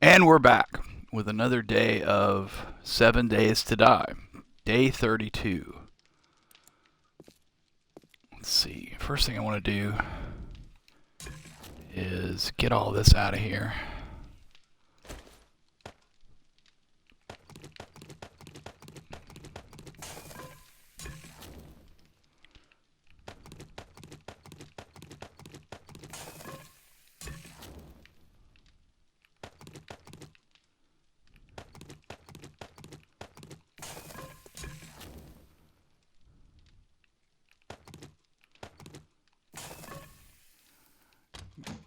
And we're back with another day of 7 Days to Die. Day 32. Let's see. First thing I want to do is get all this out of here.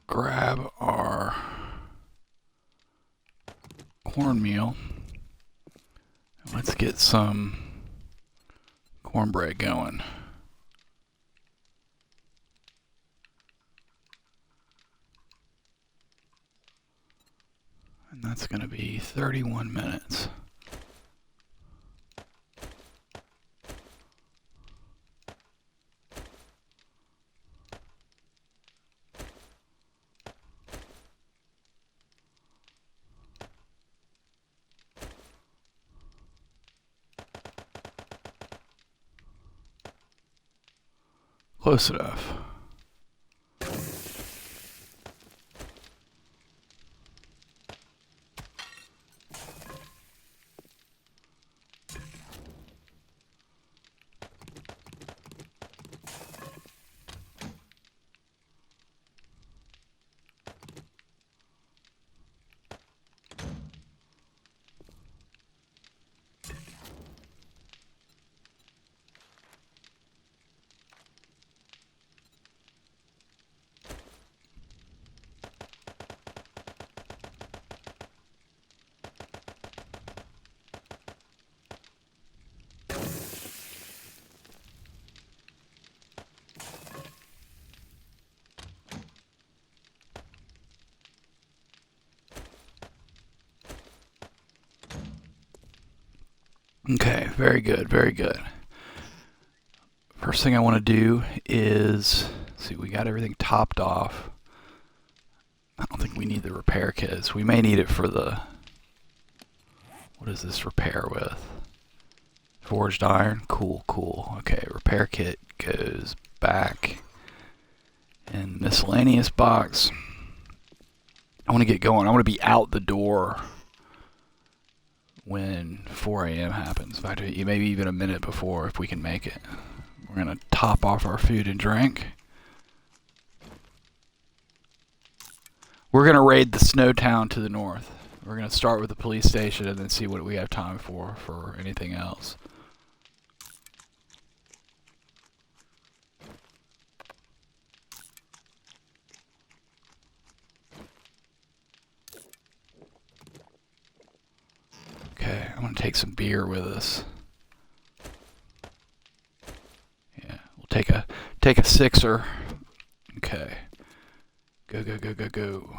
Grab our cornmeal. Let's get some cornbread going. And that's going to be 31 minutes. Close enough. Okay, very good, very good. First thing I want to do is, see, we got everything topped off. I don't think we need the repair kits. We may need it for the, what is this repair with? Forged iron? Cool, cool. Okay, repair kit goes back in miscellaneous box. I want to get going. I want to be out the door when 4 a.m. happens. In fact, maybe even a minute before if we can make it. We're going to top off our food and drink. We're going to raid the snow town to the north. We're going to start with the police station and then see what we have time for anything else. Okay, I'm going to take some beer with us. Yeah, we'll take a sixer. Okay. Go, go, go, go, go.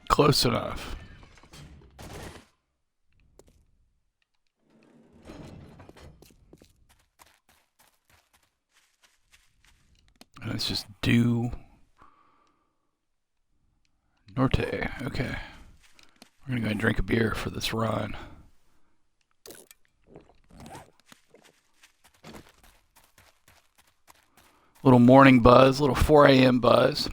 Close enough. Let's just do Norte. Okay. We're gonna go and drink a beer for this run. Little morning buzz, little 4 a.m. buzz.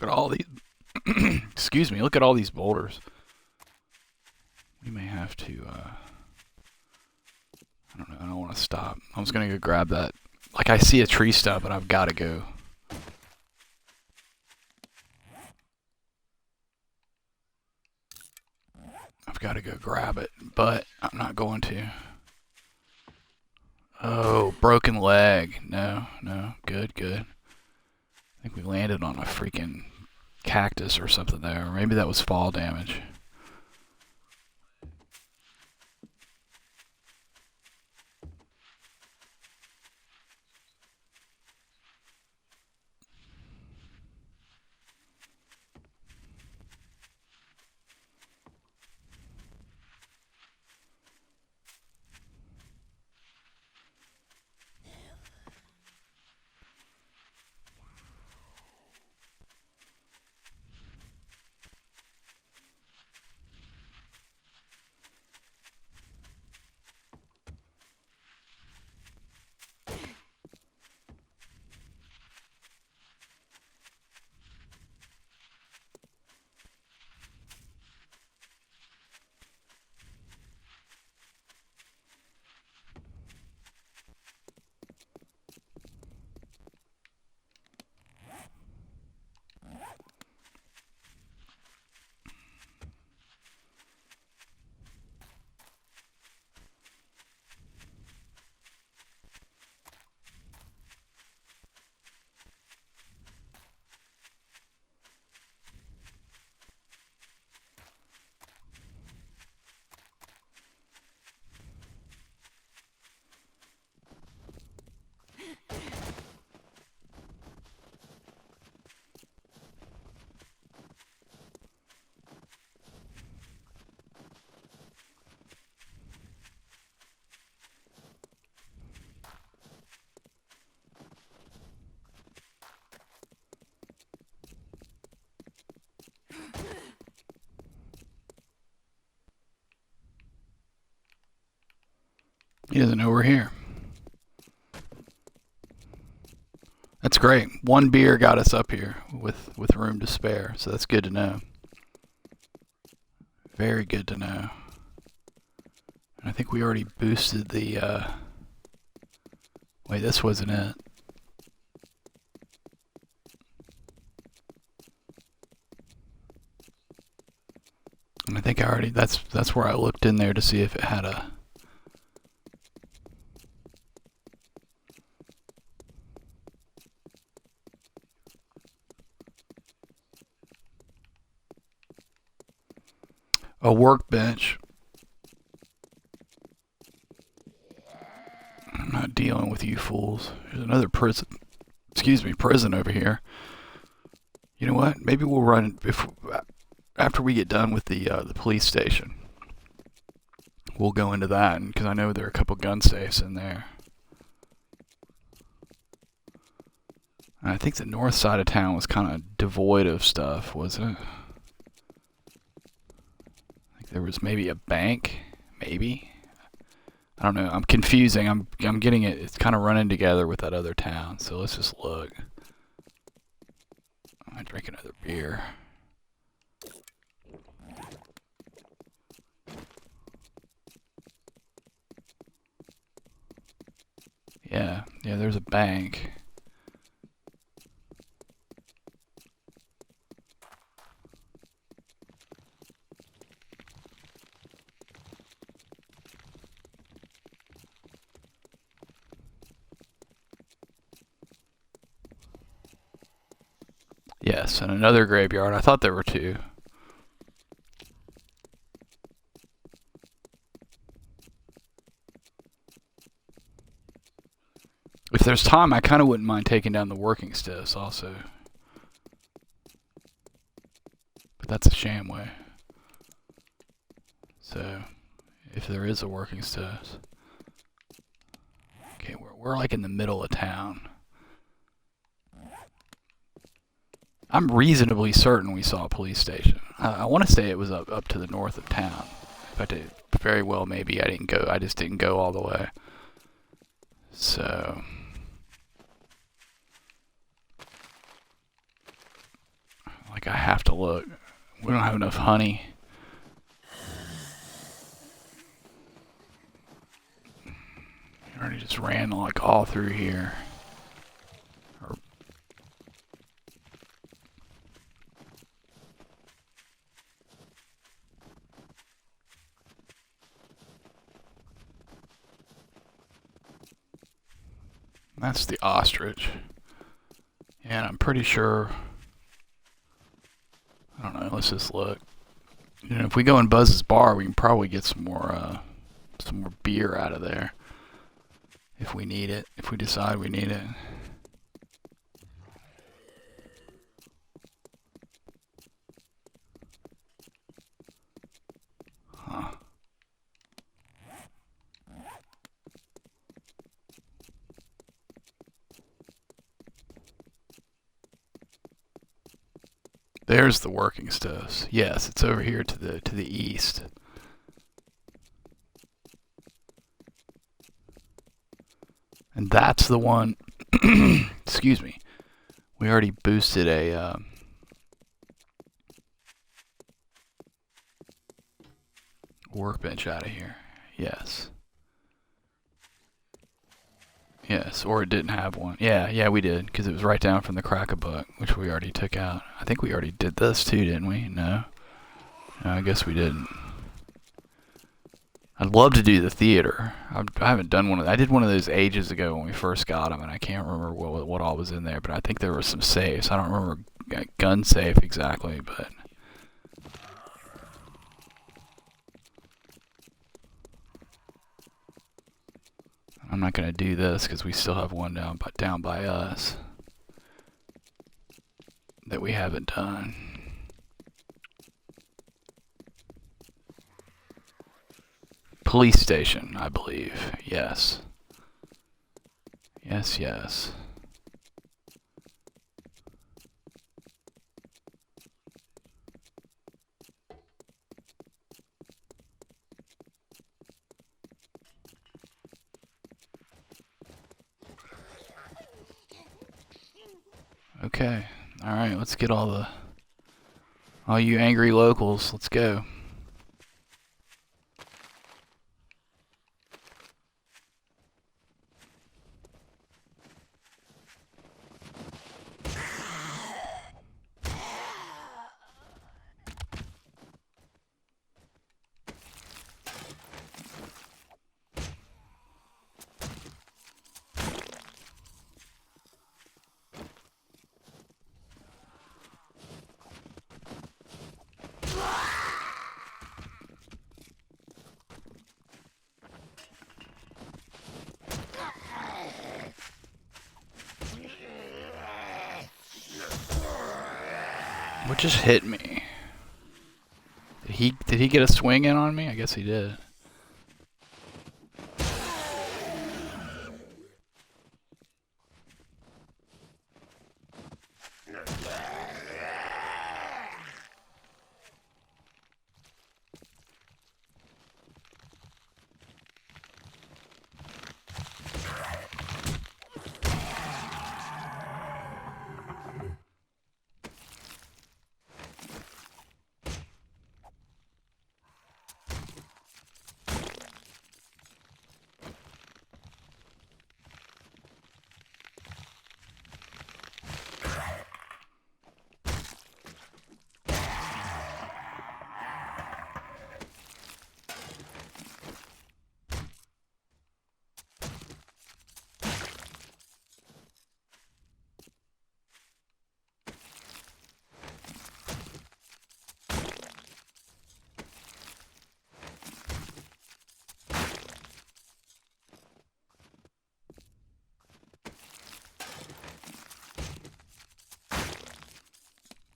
Look at all these. Excuse me. Look at all these boulders. We may have to. I don't know. I don't want to stop. I was gonna go grab that. Like I see a tree stump, and I've got to go. I've got to go grab it, but I'm not going to. Oh, broken leg. No, no. Good, good. I think we landed on a freaking cactus or something there. Or maybe that was fall damage. He doesn't know we're here. That's great. One beer got us up here with room to spare, so that's good to know. Very good to know. And I think we already boosted the, wait, this wasn't it. And I think I already, that's where I looked in there to see if it had a workbench. I'm not dealing with you fools. There's another prison. Excuse me, prison over here. You know what? Maybe we'll run after we get done with the police station. We'll go into that because I know there are a couple gun safes in there. And I think the north side of town was kind of devoid of stuff, wasn't it? I think there was maybe a bank, maybe. I don't know. I'm confusing. I'm getting it. It's kind of running together with that other town. So let's just look. I drink another beer. Yeah, there's a bank. Yes, and another graveyard. I thought there were two. If there's time, I kind of wouldn't mind taking down the working stiffs also. But that's a shamway. So, if there is a working stiffs. Okay, we're like in the middle of town. I'm reasonably certain we saw a police station. I want to say it was up to the north of town. But it very well maybe I just didn't go all the way. So Like, I have to look. We don't have enough honey. We already just ran like all through here. That's the ostrich. And I'm pretty sure, I don't know, let's just look. You know, if we go in Buzz's bar, we can probably get some more beer out of there. If we need it, if we decide we need it. Huh. There's the working stoves. Yes, it's over here to the east. And that's the one. Excuse me. We already boosted a workbench out of here. Yes. Yes, or it didn't have one. Yeah, we did, because it was right down from the crack-a-buck, which we already took out. I think we already did this too, didn't we? No, I guess we didn't. I'd love to do the theater. I haven't done one of those. I did one of those ages ago when we first got them, and I can't remember what all was in there, but I think there were some safes. I don't remember gun safe exactly, but... I'm not going to do this because we still have one down by us that we haven't done. Police station, I believe. Yes. Yes. Okay. Alright, let's get all you angry locals, let's go. What just hit me? Did he get a swing in on me? I guess he did.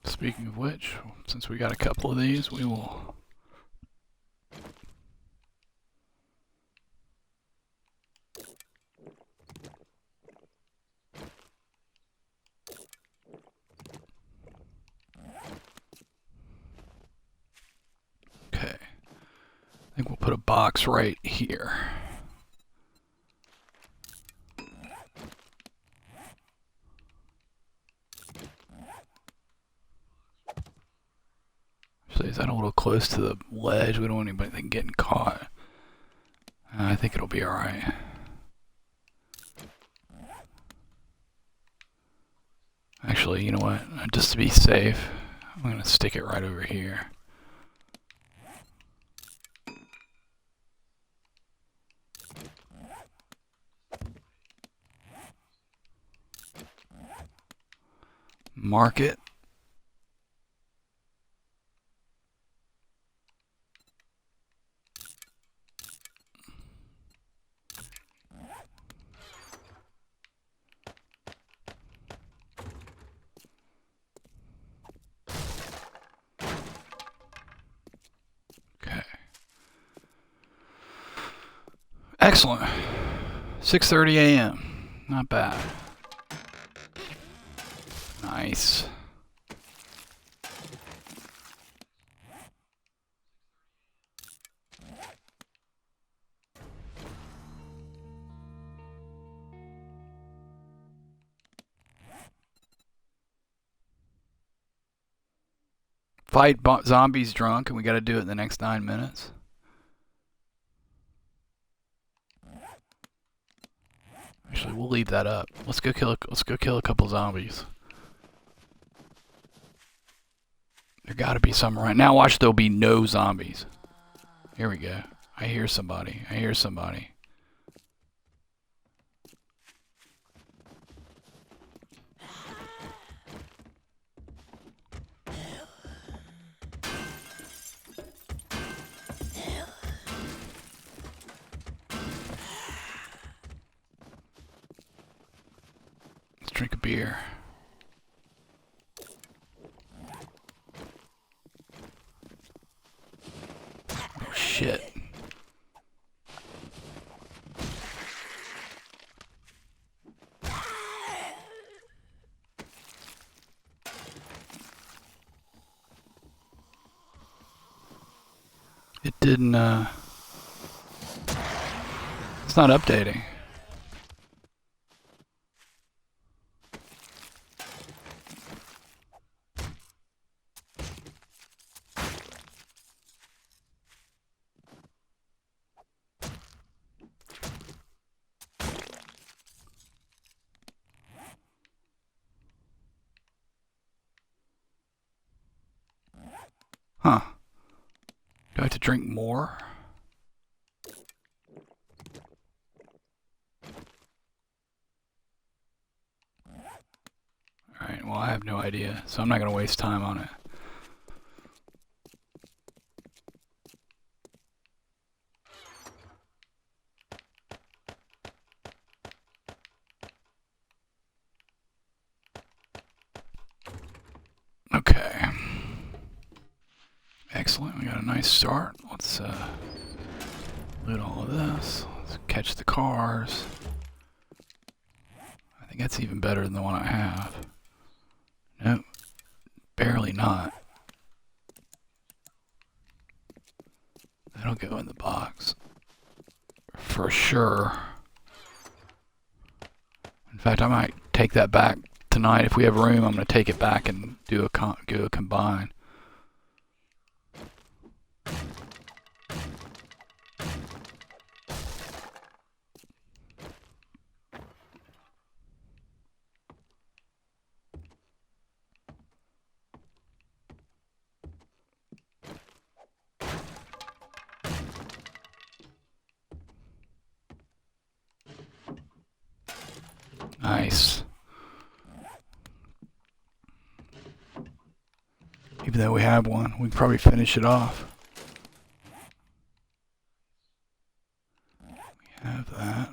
Speaking of which, since we got a couple of these, we will... Okay. I think we'll put a box right here. Is that a little close to the ledge? We don't want anybody getting caught. I think it'll be alright. Actually, you know what? Just to be safe, I'm going to stick it right over here. Mark it. Okay. Excellent. 6:30 a.m. Not bad. Nice. Fight zombies drunk, and we got to do it in the next 9 minutes. Actually, we'll leave that up. Let's go kill a couple zombies. There got to be some right now. Watch, there'll be no zombies. Here we go. I hear somebody. I hear somebody. Let's drink a beer. Oh shit. It didn't, it's not updating. Huh. Do I have to drink more? Alright, well, I have no idea, so I'm not going to waste time on it. Okay. Excellent, we got a nice start. Let's loot all of this. Let's catch the cars. I think that's even better than the one I have. Nope, barely not. That'll go in the box. For sure. In fact, I might take that back tonight. If we have room, I'm going to take it back and do a combine. Nice. Even though we have one, we can probably finish it off. We have that.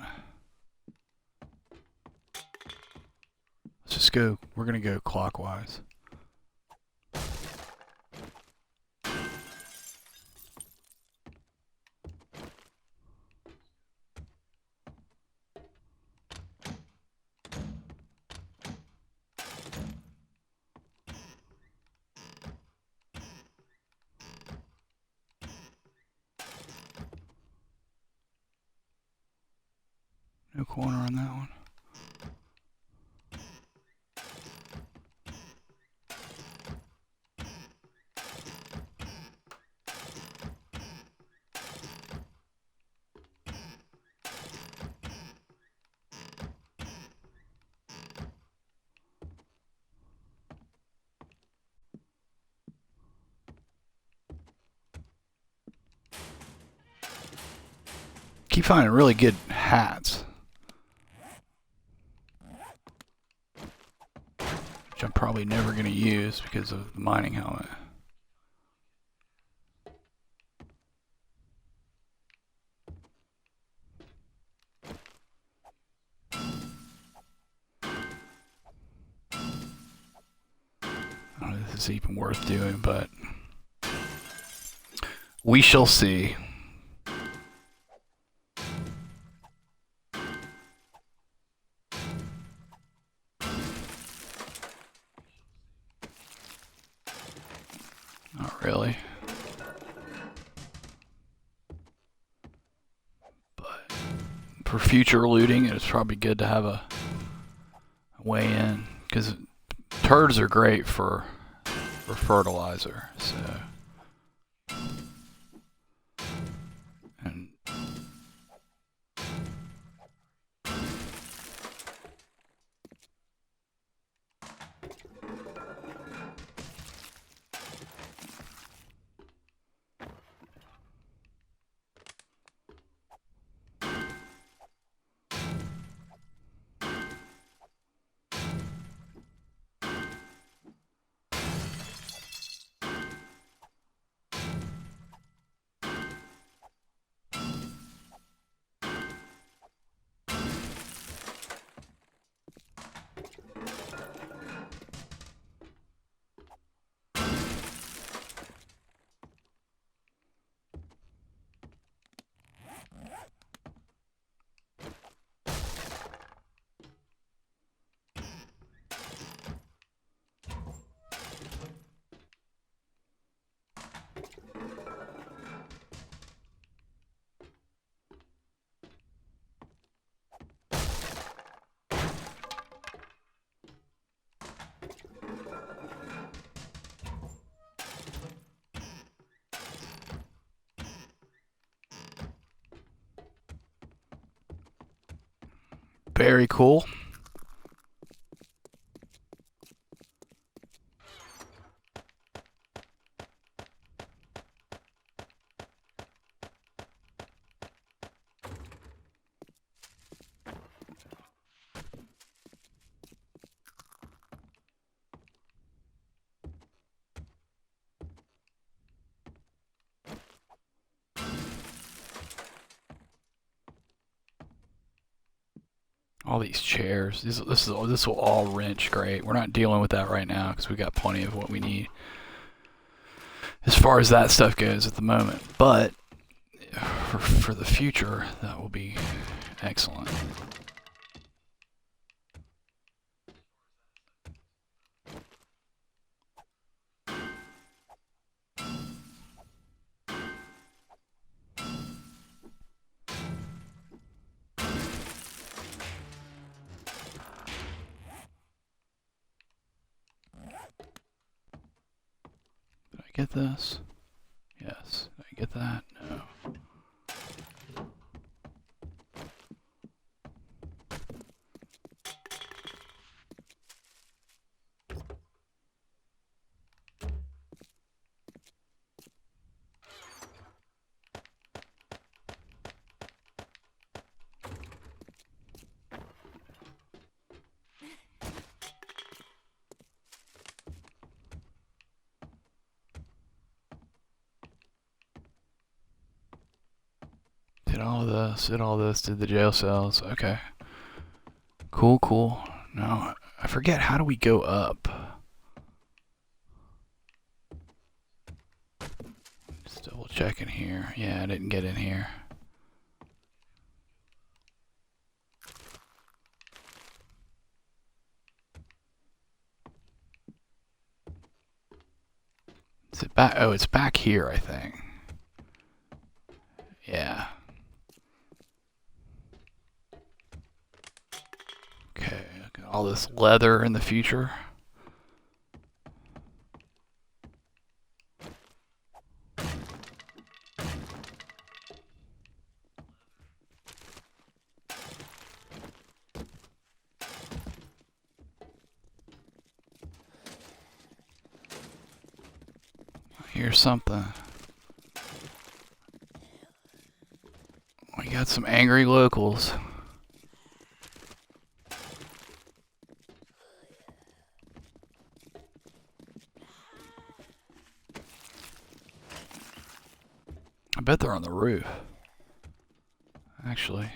Let's just go. We're going to go clockwise. No corner on that one. keep finding really good hats. Which I'm probably never going to use because of the mining helmet. I don't know if this is even worth doing, but we shall see. Not really. But for future looting, it's probably good to have a way in, because turds are great for fertilizer. So, and very cool. All these chairs. This will all wrench great. We're not dealing with that right now because we got plenty of what we need as far as that stuff goes at the moment. But for the future, that will be excellent. Did I get this? Yes. Did I get that? No. Did all this, did the jail cells. Okay. Cool, cool. Now, I forget, how do we go up? Just double checking here. Yeah, I didn't get in here. Is it back? Oh, it's back here, I think. Yeah. Okay, got all this leather in the future. Here's something. We got some angry locals. I bet they're on the roof. Actually.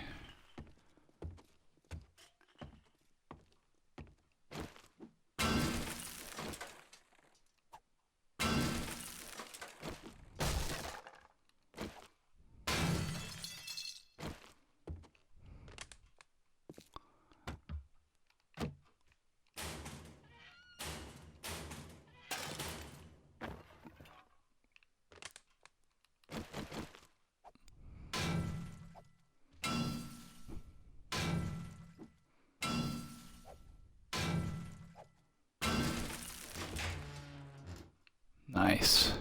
Nice.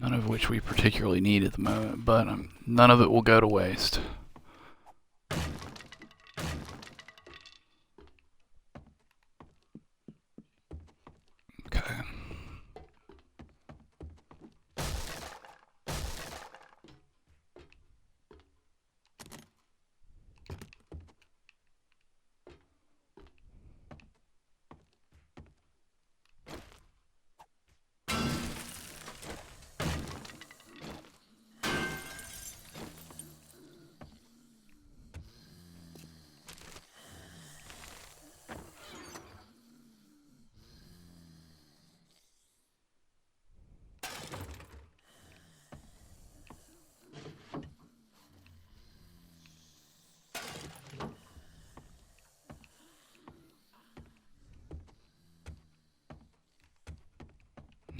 None of which we particularly need at the moment, but none of it will go to waste. Okay.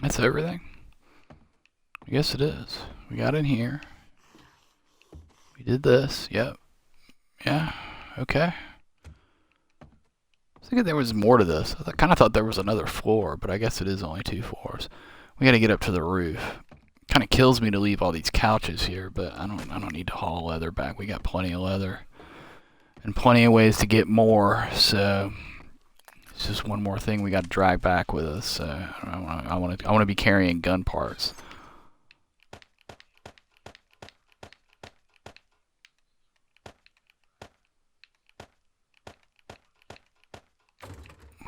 That's everything? I guess it is. We got in here. We did this. Yep. Yeah. Okay. I was thinking there was more to this. I kind of thought there was another floor, but I guess it is only 2 floors. We got to get up to the roof. Kind of kills me to leave all these couches here, but I don't need to haul leather back. We got plenty of leather and plenty of ways to get more. So it's just one more thing we got to drag back with us. So I want to be carrying gun parts.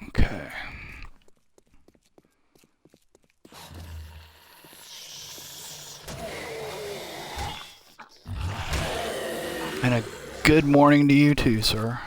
Okay. And a good morning to you too, sir.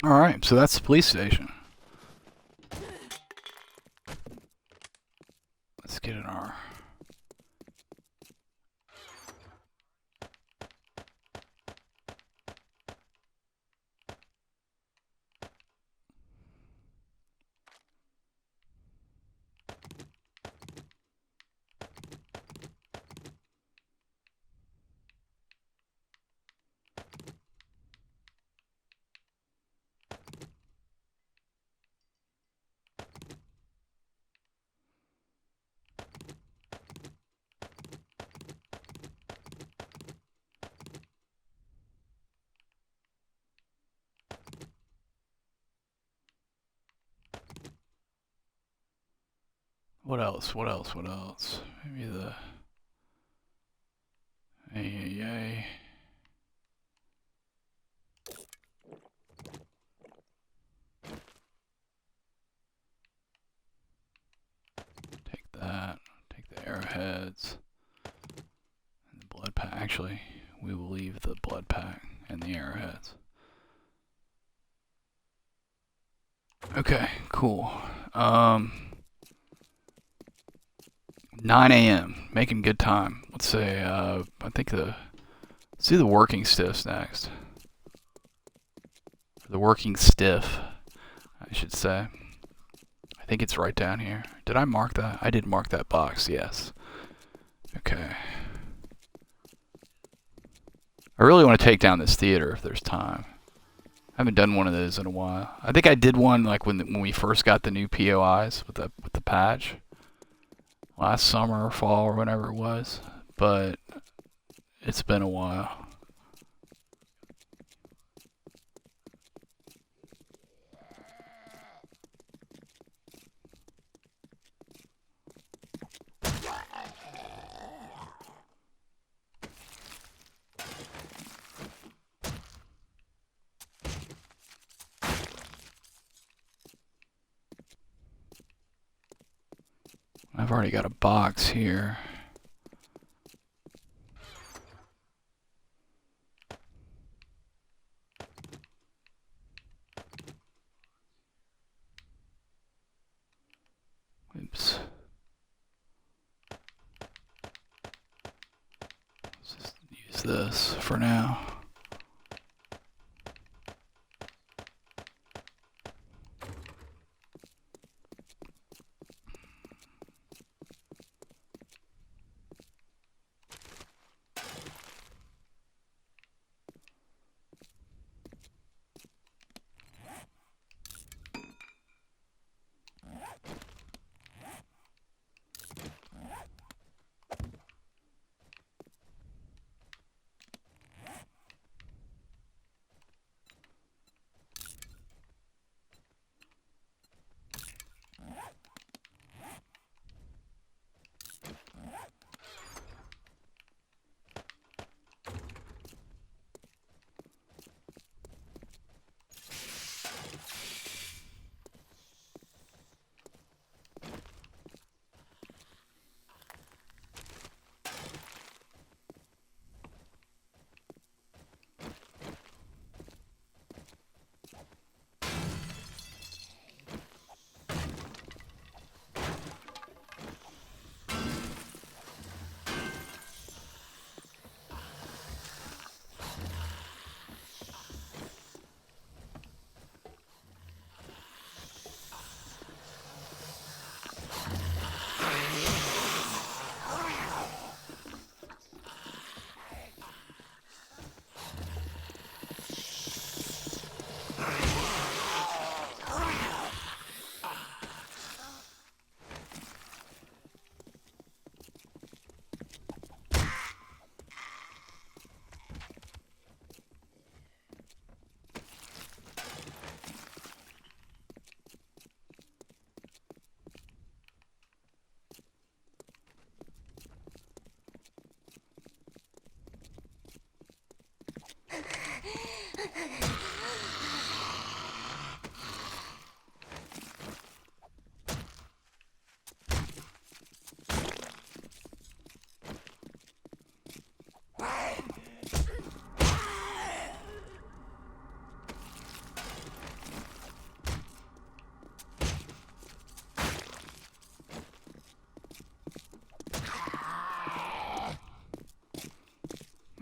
Alright, so that's the police station. Let's get in our... What else? What else? What else? Maybe the... Yay. Take that. Take the arrowheads. And the blood pack. Actually, we will leave the blood pack and the arrowheads. Okay, cool. 9 a.m. Making good time. Let's say, I think let's do the working stiffs next. The working stiff, I should say. I think it's right down here. Did I mark that? I did mark that box, yes. Okay. I really want to take down this theater if there's time. I haven't done one of those in a while. I think I did one like when we first got the new POIs with the patch. Last summer or fall or whenever it was. But it's been a while. I've already got a box here. Oops. Let's just use this for now.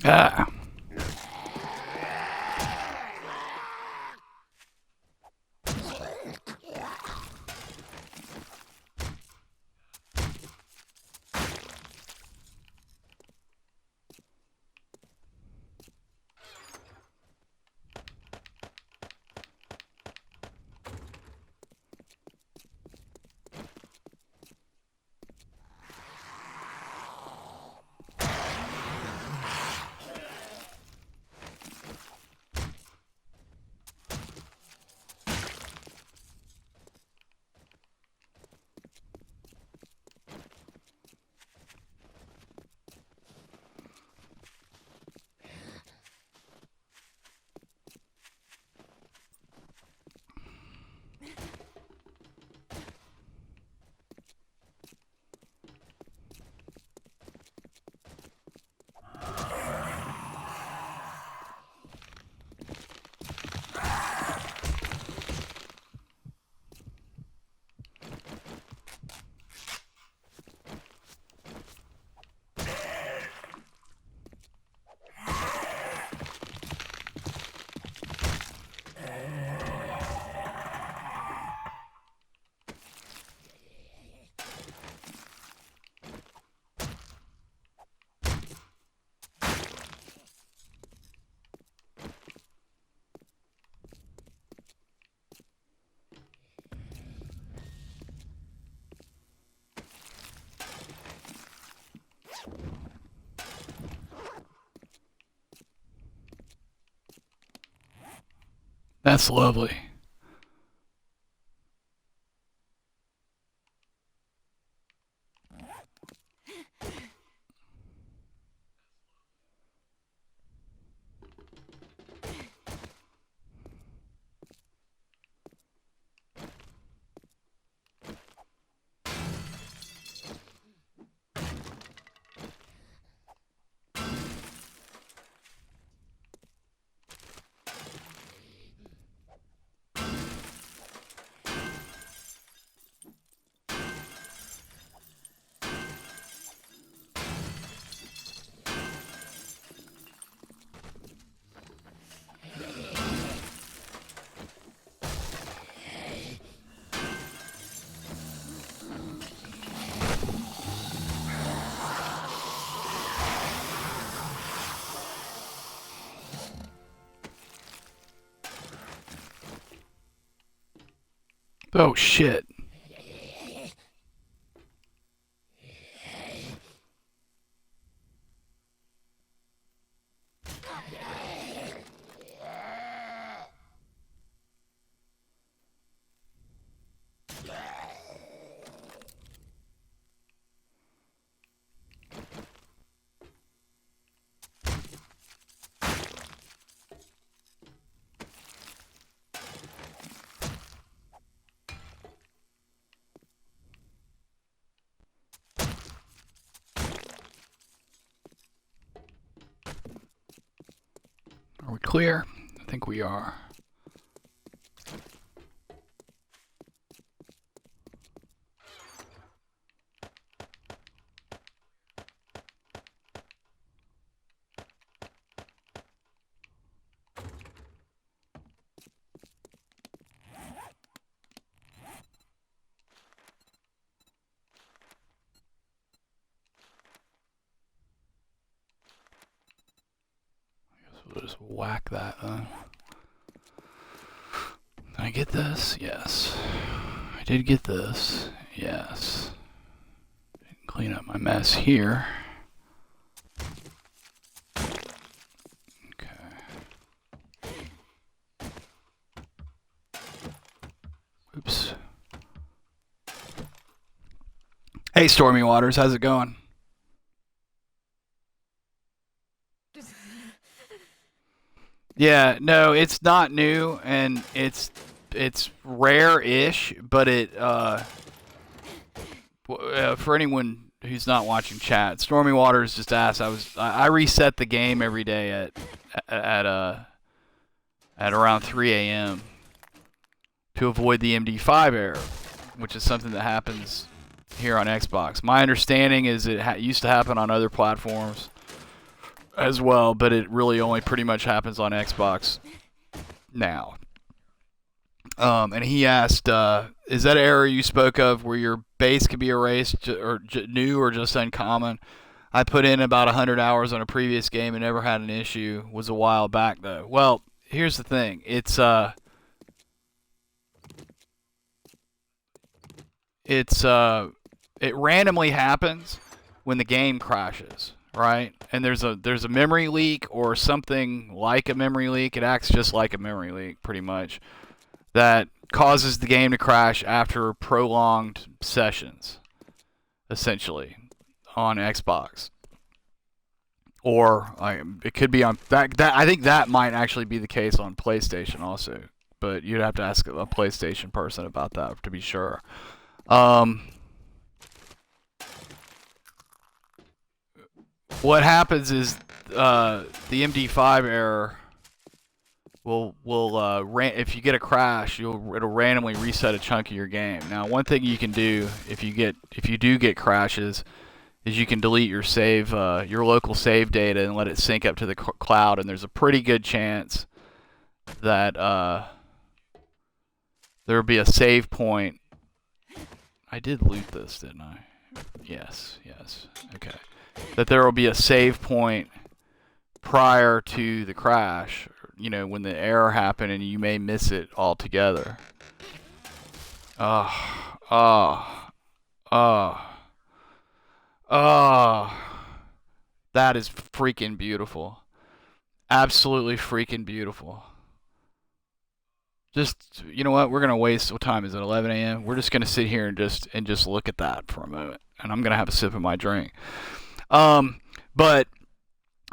Ah. That's lovely. Oh shit. Are we clear? I think we are. We'll just whack that then. Did I get this? Yes. I did get this. Yes. Clean up my mess here. Okay. Oops. Hey, Stormy Waters, how's it going? Yeah, no, it's not new, and it's rare-ish, but it for anyone who's not watching chat, Stormy Waters just asked. I reset the game every day at around 3 a.m. to avoid the MD5 error, which is something that happens here on Xbox. My understanding is it used to happen on other platforms. as well, but it really only pretty much happens on Xbox now. And he asked, is that error you spoke of where your base could be erased or new or just uncommon? I put in about 100 hours on a previous game and never had an issue. Was a while back though. Well, here's the thing. It randomly happens when the game crashes, right? And there's a memory leak or something like a memory leak. It acts just like a memory leak pretty much, that causes the game to crash after prolonged sessions, essentially, on Xbox. Or it could be on that. I think that might actually be the case on PlayStation also, but you'd have to ask a PlayStation person about that to be sure. What happens is the MD5 error will if you get a crash, it'll randomly reset a chunk of your game. Now, one thing you can do if you do get crashes is you can delete your save, your local save data, and let it sync up to the cloud. And there's a pretty good chance that there will be a save point. I did loot this, didn't I? Yes. Okay. That there will be a save point prior to the crash, when the error happened, and you may miss it altogether. That is freaking beautiful. Absolutely freaking beautiful. Just, you know what? We're gonna waste. What time is it? 11 a.m. We're just gonna sit here and just look at that for a moment, and I'm gonna have a sip of my drink. But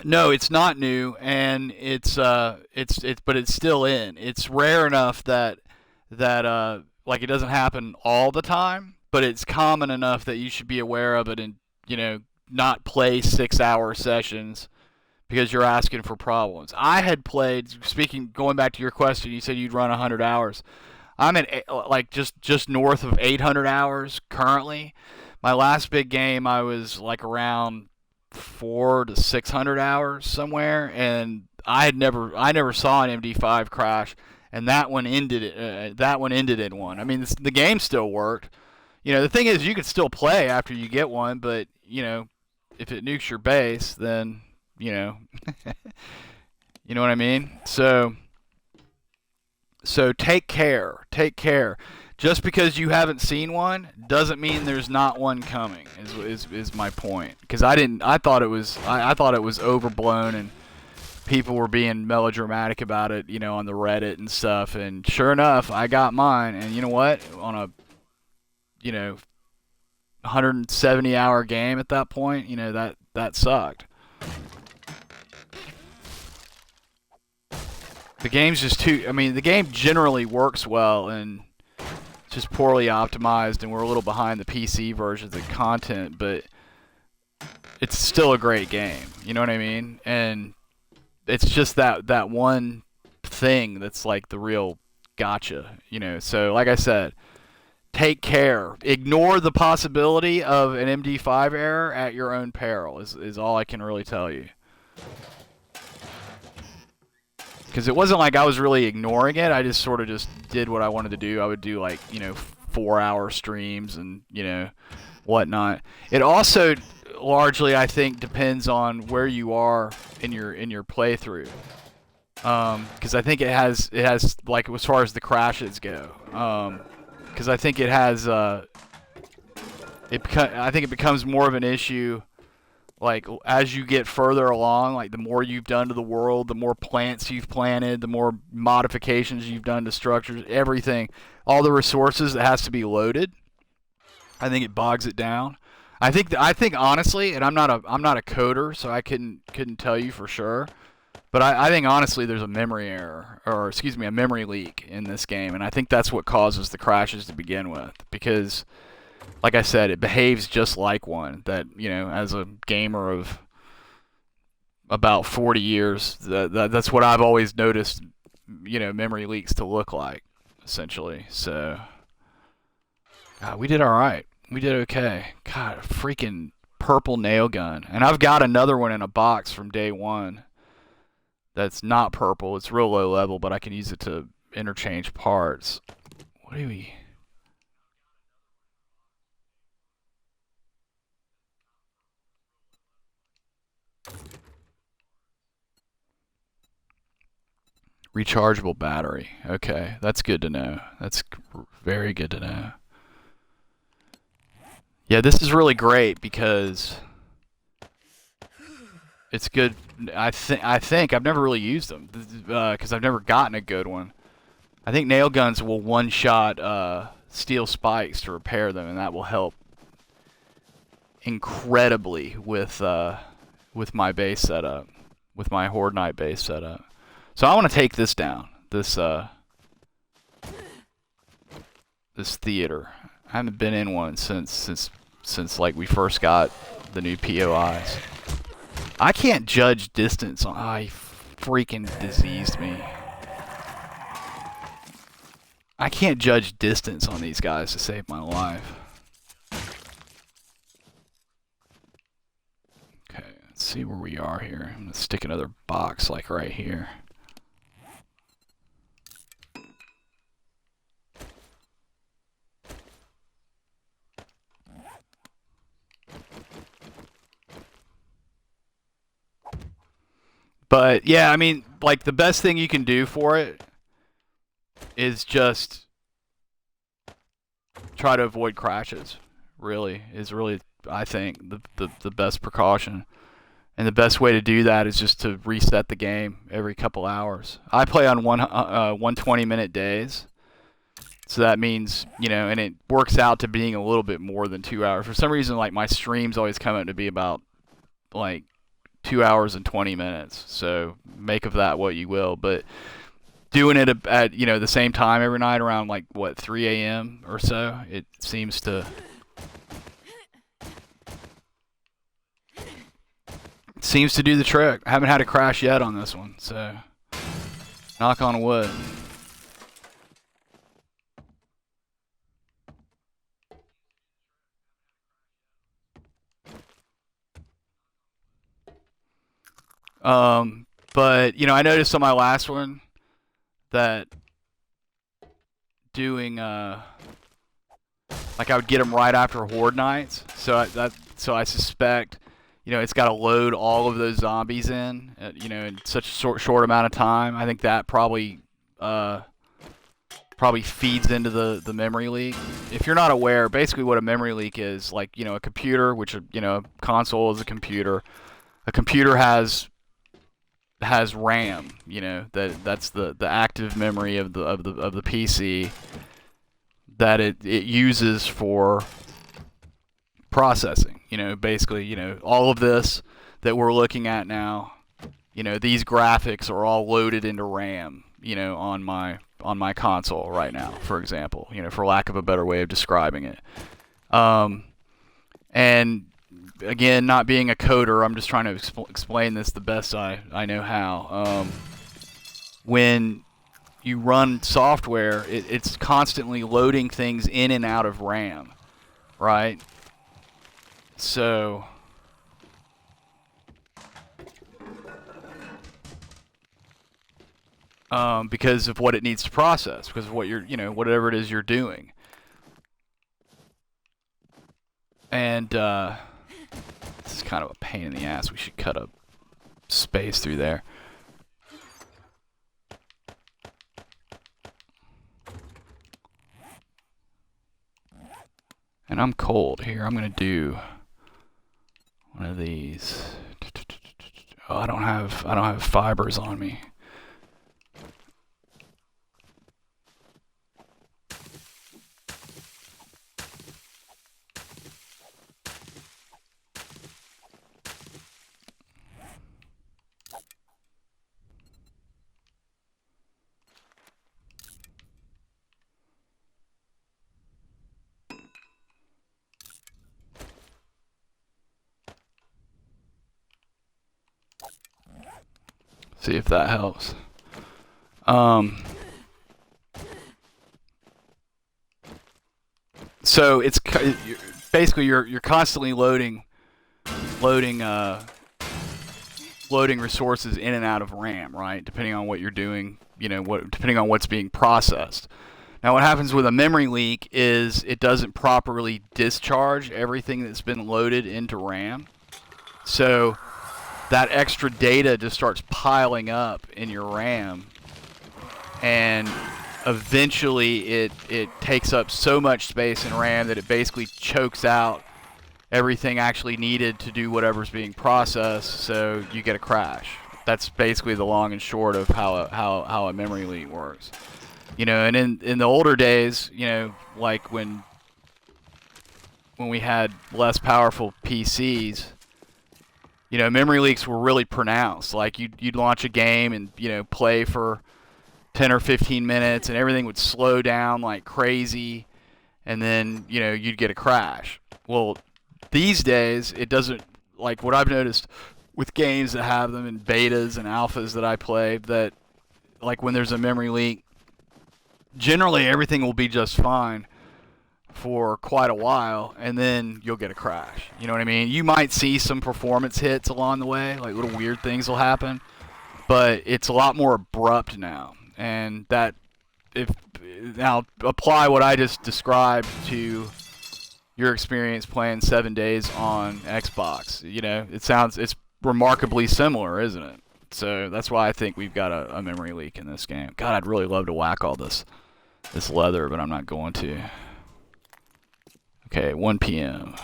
no, it's not new, and but it's still in. It's rare enough that like it doesn't happen all the time, but it's common enough that you should be aware of it and not play 6-hour sessions because you're asking for problems. I had played. Going back to your question, you said you'd run 100 hours. I'm at like just north of 800 hours currently. My last big game, I was like around 400 to 600 hours somewhere, and I never saw an MD5 crash, and that one ended in one. I mean, the game still worked. The thing is, you can still play after you get one, but if it nukes your base, then you know what I mean. So take care. Just because you haven't seen one doesn't mean there's not one coming. Is my point? Because I thought it was overblown and people were being melodramatic about it, on the Reddit and stuff. And sure enough, I got mine. And you know what? On a 170-hour game at that point, that sucked. The game's just too. I mean, the game generally works well and just poorly optimized, and we're a little behind the PC versions of content, but it's still a great game. You know what I mean? And it's just that one thing that's like the real gotcha. So like I said, take care. Ignore the possibility of an MD5 error at your own peril is all I can really tell you. Because it wasn't like I was really ignoring it. I just sort of just did what I wanted to do. I would do 4-hour streams and whatnot. It also largely, I think, depends on where you are in your playthrough. Because I think it has like as far as the crashes go. Because I think it has I think it becomes more of an issue. Like, as you get further along, like, the more you've done to the world, the more plants you've planted, the more modifications you've done to structures, everything, all the resources that has to be loaded, I think it bogs it down. I think honestly, and I'm not a coder, so I couldn't tell you for sure, but I think honestly there's a memory error, or excuse me, a memory leak in this game, and I think that's what causes the crashes to begin with, because like I said, it behaves just like one. That, as a gamer of about 40 years, that's what I've always noticed, memory leaks to look like, essentially. So, God, we did all right. We did okay. God, freaking purple nail gun, and I've got another one in a box from day one that's not purple. It's real low level, but I can use it to interchange parts. What do we... Rechargeable battery. Okay, that's good to know. That's very good to know. Yeah, this is really great because it's good. I think I've never really used them because I've never gotten a good one. I think nail guns will one-shot steel spikes to repair them, and that will help incredibly with my base setup, with my Horde Knight base setup. So I want to take this down. This theater. I haven't been in one since like we first got the new POIs. I can't judge distance on... Oh, he freaking diseased me. I can't judge distance on these guys to save my life. Okay, let's see where we are here. I'm going to stick another box like right here. But yeah, I mean, like the best thing you can do for it is just try to avoid crashes. Really, I think the best precaution, and the best way to do that is just to reset the game every couple hours. I play on 120-minute days, so that means, you know, and it works out to being a little bit more than 2 hours. For some reason, like my streams always come out to be about like 2 hours and 20 minutes. So make of that what you will. But doing it at, you know, the same time every night around like what, 3 a.m. or so, it seems to do the trick. I haven't had a crash yet on this one, so knock on wood. But, you know, I noticed on my last one that doing, like I would get them right after Horde Nights. So I suspect, you know, it's got to load all of those zombies in, you know, in such a short amount of time. I think that probably feeds into the memory leak. If you're not aware, basically what a memory leak is, like, you know, a computer, which, you know, a console is a computer. A computer has RAM, you know, that's the active memory of the PC that it uses for processing. You know, basically, you know, all of this that we're looking at now, you know, these graphics are all loaded into RAM, you know, on my console right now, for example, you know, for lack of a better way of describing it. And again, not being a coder, I'm just trying to explain this the best I know how. When you run software, it's constantly loading things in and out of RAM, right? So because of what it needs to process, because of what you're, you know, whatever it is you're doing. And this is kind of a pain in the ass. We should cut a space through there. And I'm cold here. I'm gonna do one of these. Oh, I don't have fibers on me. See if that helps. So it's basically you're constantly loading loading loading resources in and out of RAM, right? Depending on what you're doing, depending on what's being processed. Now, what happens with a memory leak is it doesn't properly discharge everything that's been loaded into RAM. So that extra data just starts piling up in your RAM, and eventually it takes up so much space in RAM that it basically chokes out everything actually needed to do whatever's being processed, so you get a crash. That's basically the long and short of how a memory leak works. And in the older days, like when we had less powerful PCs, memory leaks were really pronounced. Like you'd launch a game and play for 10 or 15 minutes, and everything would slow down like crazy, and then you'd get a crash. Well, these days it doesn't. Like what I've noticed with games that have them in betas and alphas that I play, that like when there's a memory leak, generally everything will be just fine for quite a while, and then you'll get a crash. You know what I mean? You might see some performance hits along the way, like little weird things will happen, but it's a lot more abrupt now. And that, if now apply what I just described to your experience playing 7 days on Xbox, it's remarkably similar, isn't it? So that's why I think we've got a memory leak in this game. God, I'd really love to whack all this leather, but I'm not going to. Okay, 1 p.m.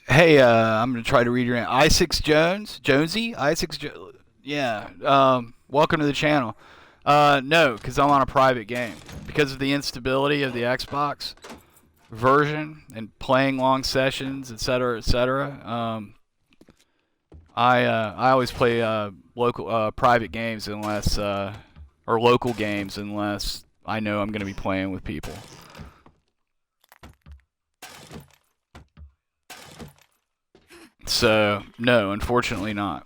Hey, I'm going to try to read your name. Jonesy? Yeah, welcome to the channel. No, because I'm on a private game. Because of the instability of the Xbox version and playing long sessions, etc., etc., I always play local private games unless or local games unless I know I'm going to be playing with people. So no, unfortunately not.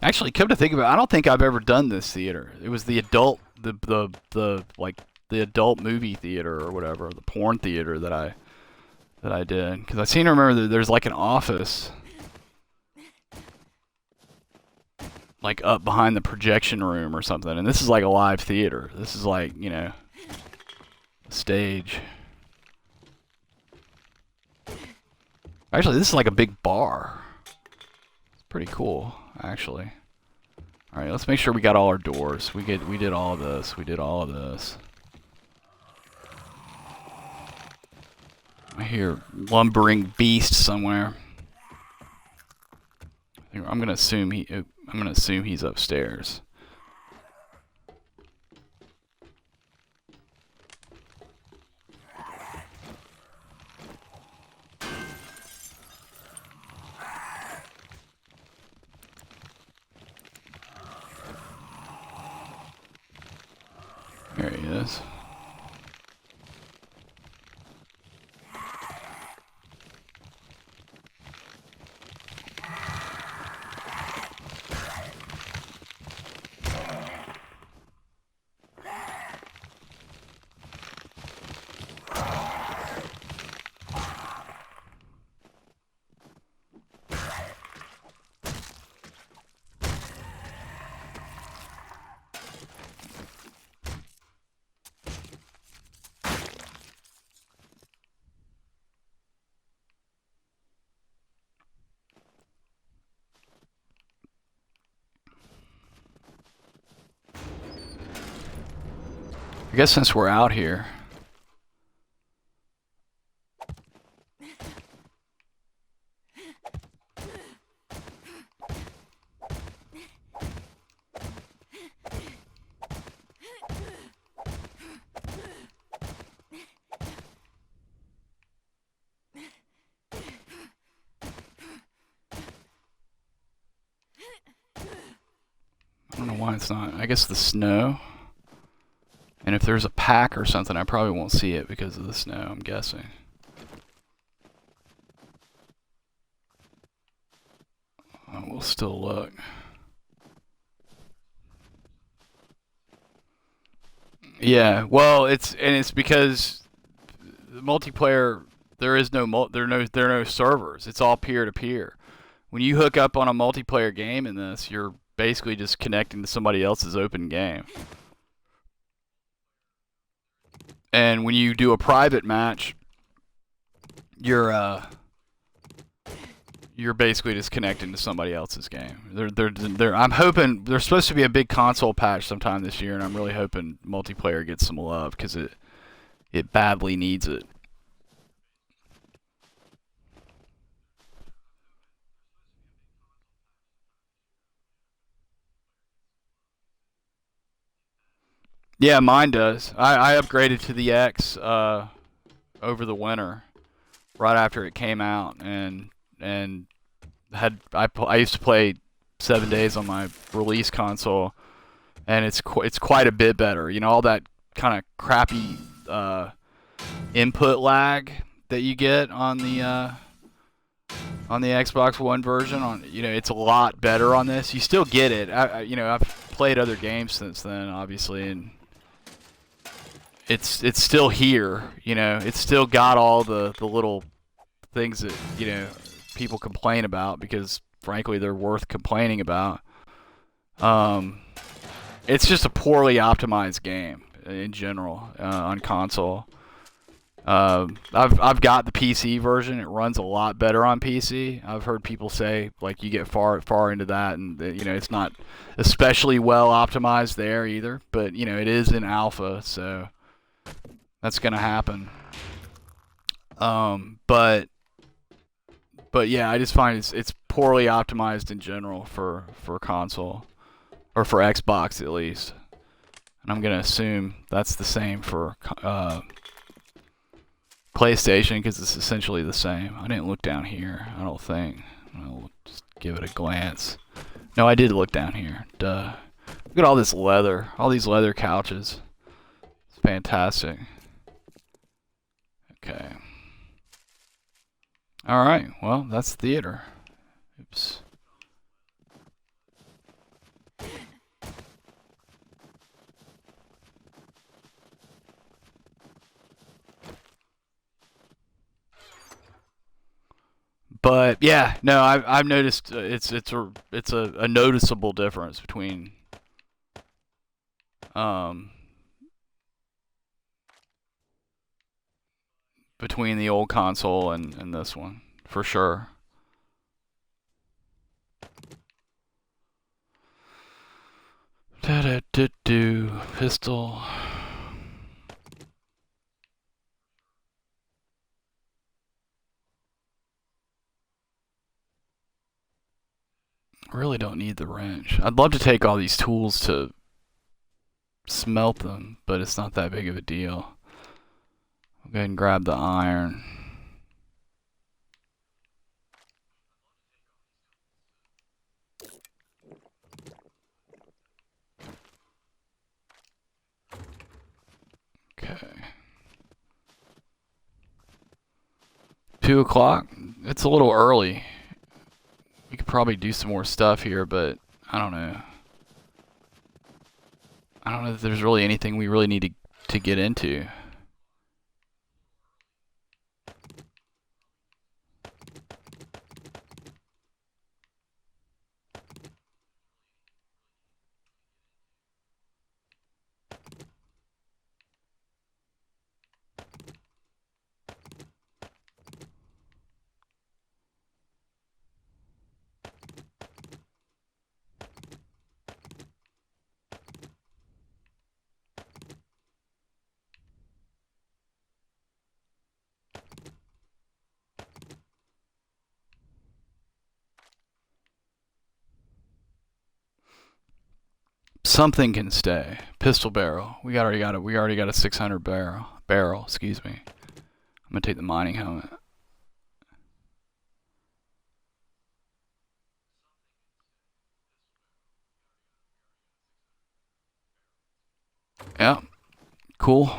Actually, come to think of it, I don't think I've ever done this theater. It was the adult, the adult movie theater or whatever, the porn theater that I did. Because I seem to remember that there's like an office, like up behind the projection room or something. And this is like a live theater. This is like a stage. Actually, this is like a big bar. It's pretty cool, actually. All right, let's make sure we got all our doors. We did all of this. We did all of this. I hear lumbering beast somewhere. I'm gonna assume he's upstairs. There he is. I guess since we're out here, know why it's not. I guess the snow. And if there's a pack or something, I probably won't see it because of the snow, I'm guessing. We'll still look. Yeah, well, it's because the multiplayer there is no there are no servers. It's all peer to peer. When you hook up on a multiplayer game in this, you're basically just connecting to somebody else's open game. And when you do a private match, you're basically just connecting to somebody else's game. I'm hoping there's supposed to be a big console patch sometime this year, and I'm really hoping multiplayer gets some love because it badly needs it. Yeah, mine does. I upgraded to the X over the winter, right after it came out, and I used to play 7 days on my release console, and it's quite a bit better. You know, all that kind of crappy input lag that you get on the Xbox One version, it's a lot better on this. You still get it. I've played other games since then, obviously, and it's still here. It's still got all the little things that people complain about because frankly they're worth complaining about. It's just a poorly optimized game in general on console. I've got the PC version. It runs a lot better on PC. I've heard people say like you get far into that, and it's not especially well optimized there either. But it is in alpha, so that's gonna happen. But yeah, I just find it's poorly optimized in general for console or for Xbox at least, and I'm gonna assume that's the same for PlayStation because it's essentially the same. I didn't look down here. I don't think. I'll just give it a glance. No, I did look down here. Duh. Look at all this leather. All these leather couches. It's fantastic. Okay. Alright, well, that's theater. Oops. But yeah, no, I've noticed it's a noticeable difference between between the old console and this one for sure. Pistol. I really don't need the wrench. I'd love to take all these tools to smelt them, but it's not that big of a deal. I'll go ahead and grab the iron. Okay. 2 o'clock? It's a little early. We could probably do some more stuff here, but I don't know. I don't know if there's really anything we really need to get into. Something can stay. Pistol barrel. We already got a 600 barrel. Excuse me. I'm gonna take the mining helmet. Yeah, cool.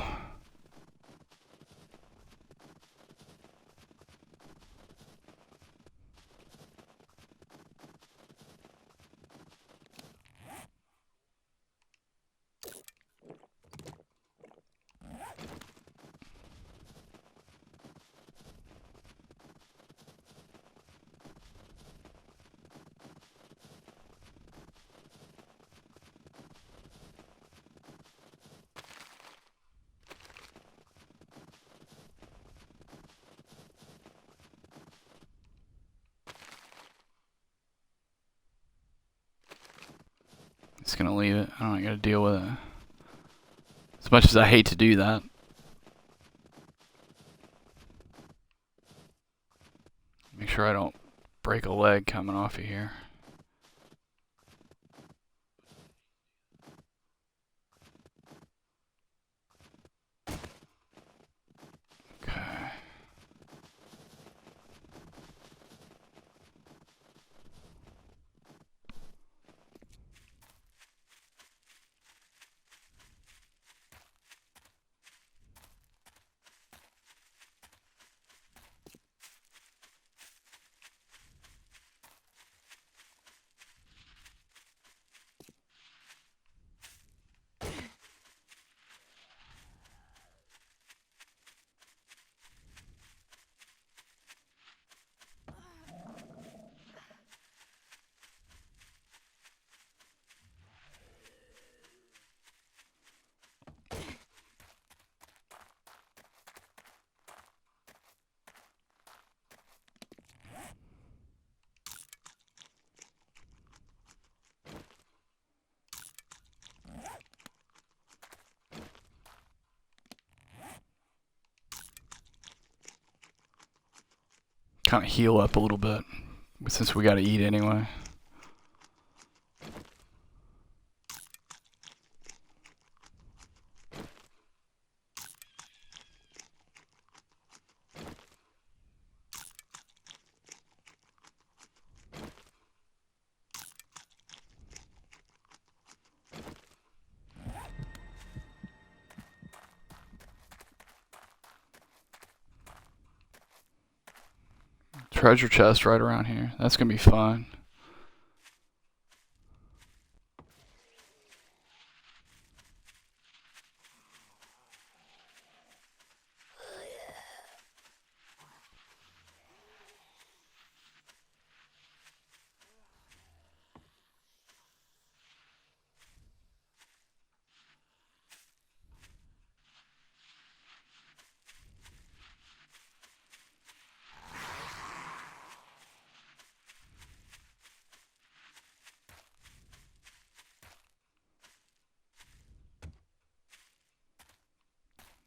Just gonna leave it. I'm not gonna deal with it. As much as I hate to do that. Make sure I don't break a leg coming off of here. Okay. Kind of heal up a little bit, since we gotta eat anyway. Treasure chest right around here. That's gonna be fun.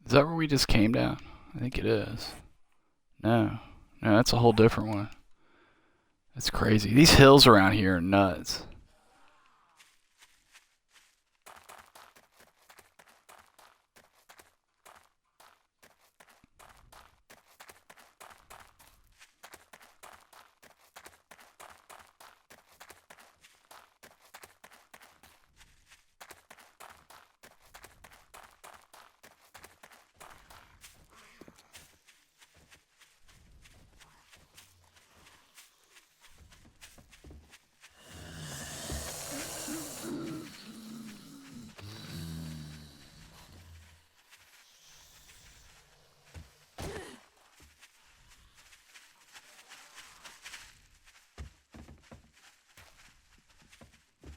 Is that where we just came down? I think it is. No. No, that's a whole different one. That's crazy. These hills around here are nuts.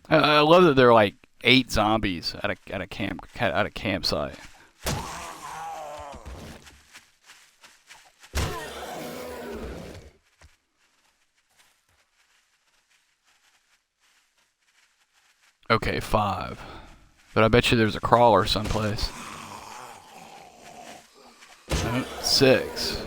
I love that there are like 8 zombies at a campsite. Okay, 5. But I bet you there's a crawler someplace. No, 6.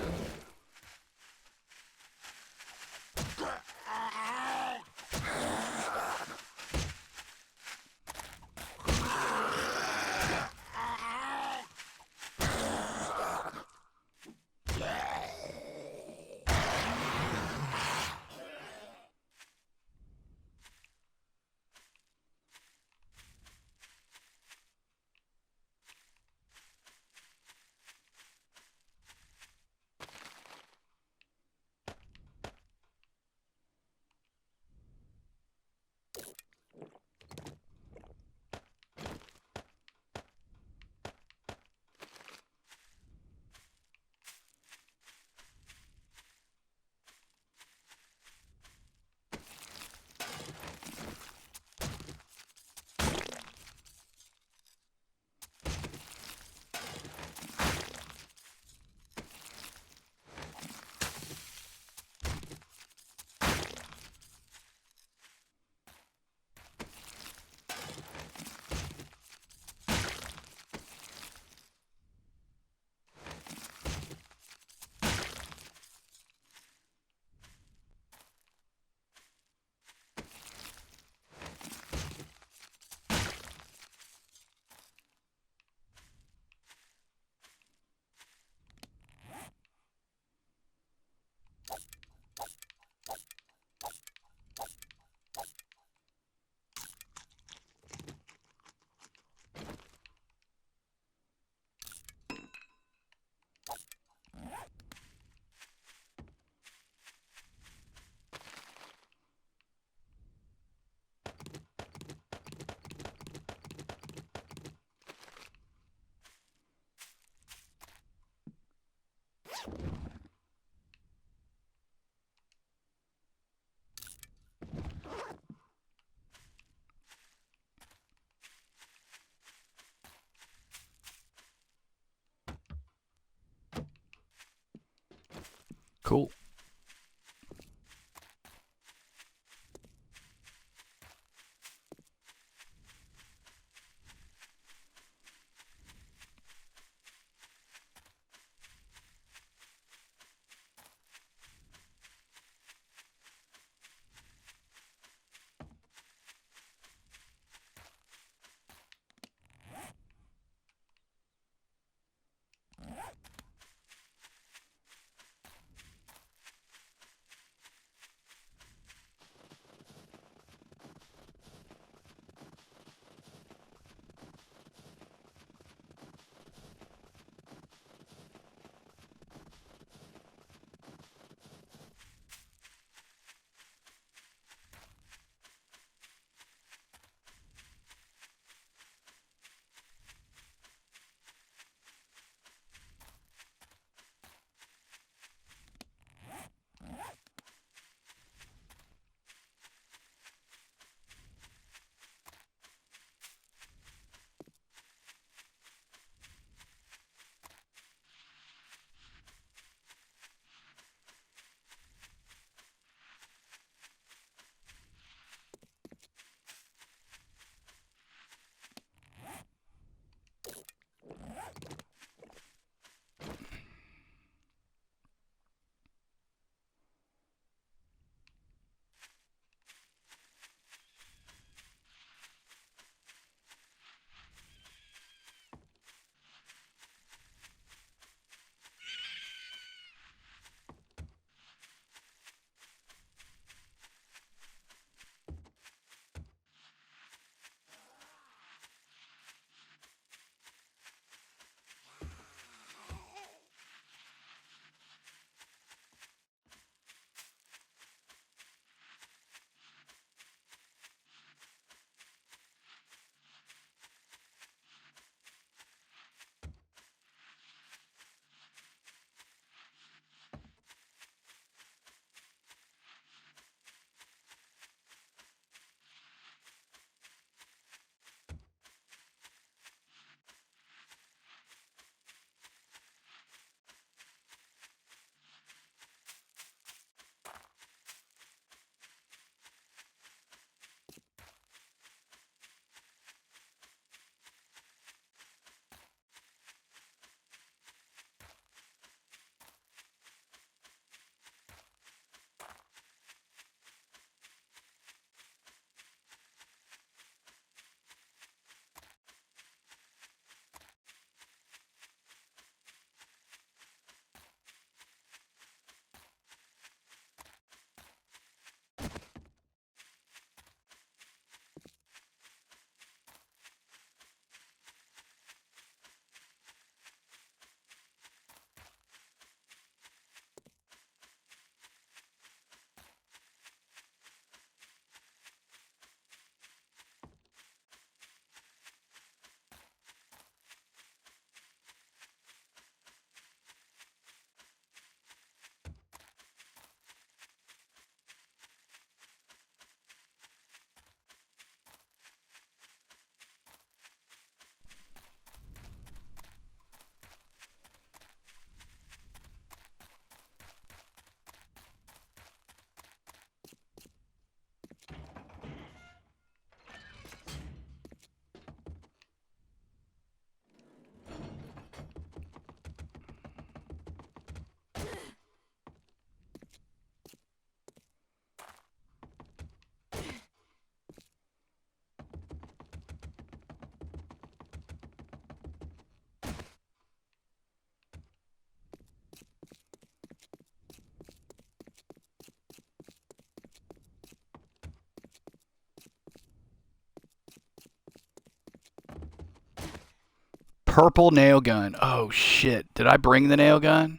purple nail gun. Oh shit! Did I bring the nail gun?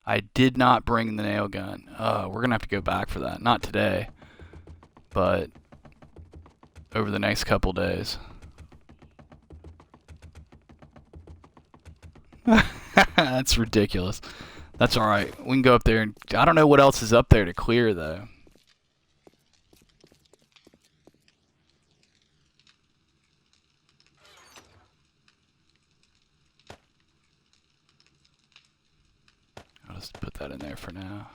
I did not bring the nail gun. We're gonna have to go back for that. Not today, but over the next couple days. That's ridiculous. That's alright. We can go up there and... I don't know what else is up there to clear, though. I'll just put that in there for now.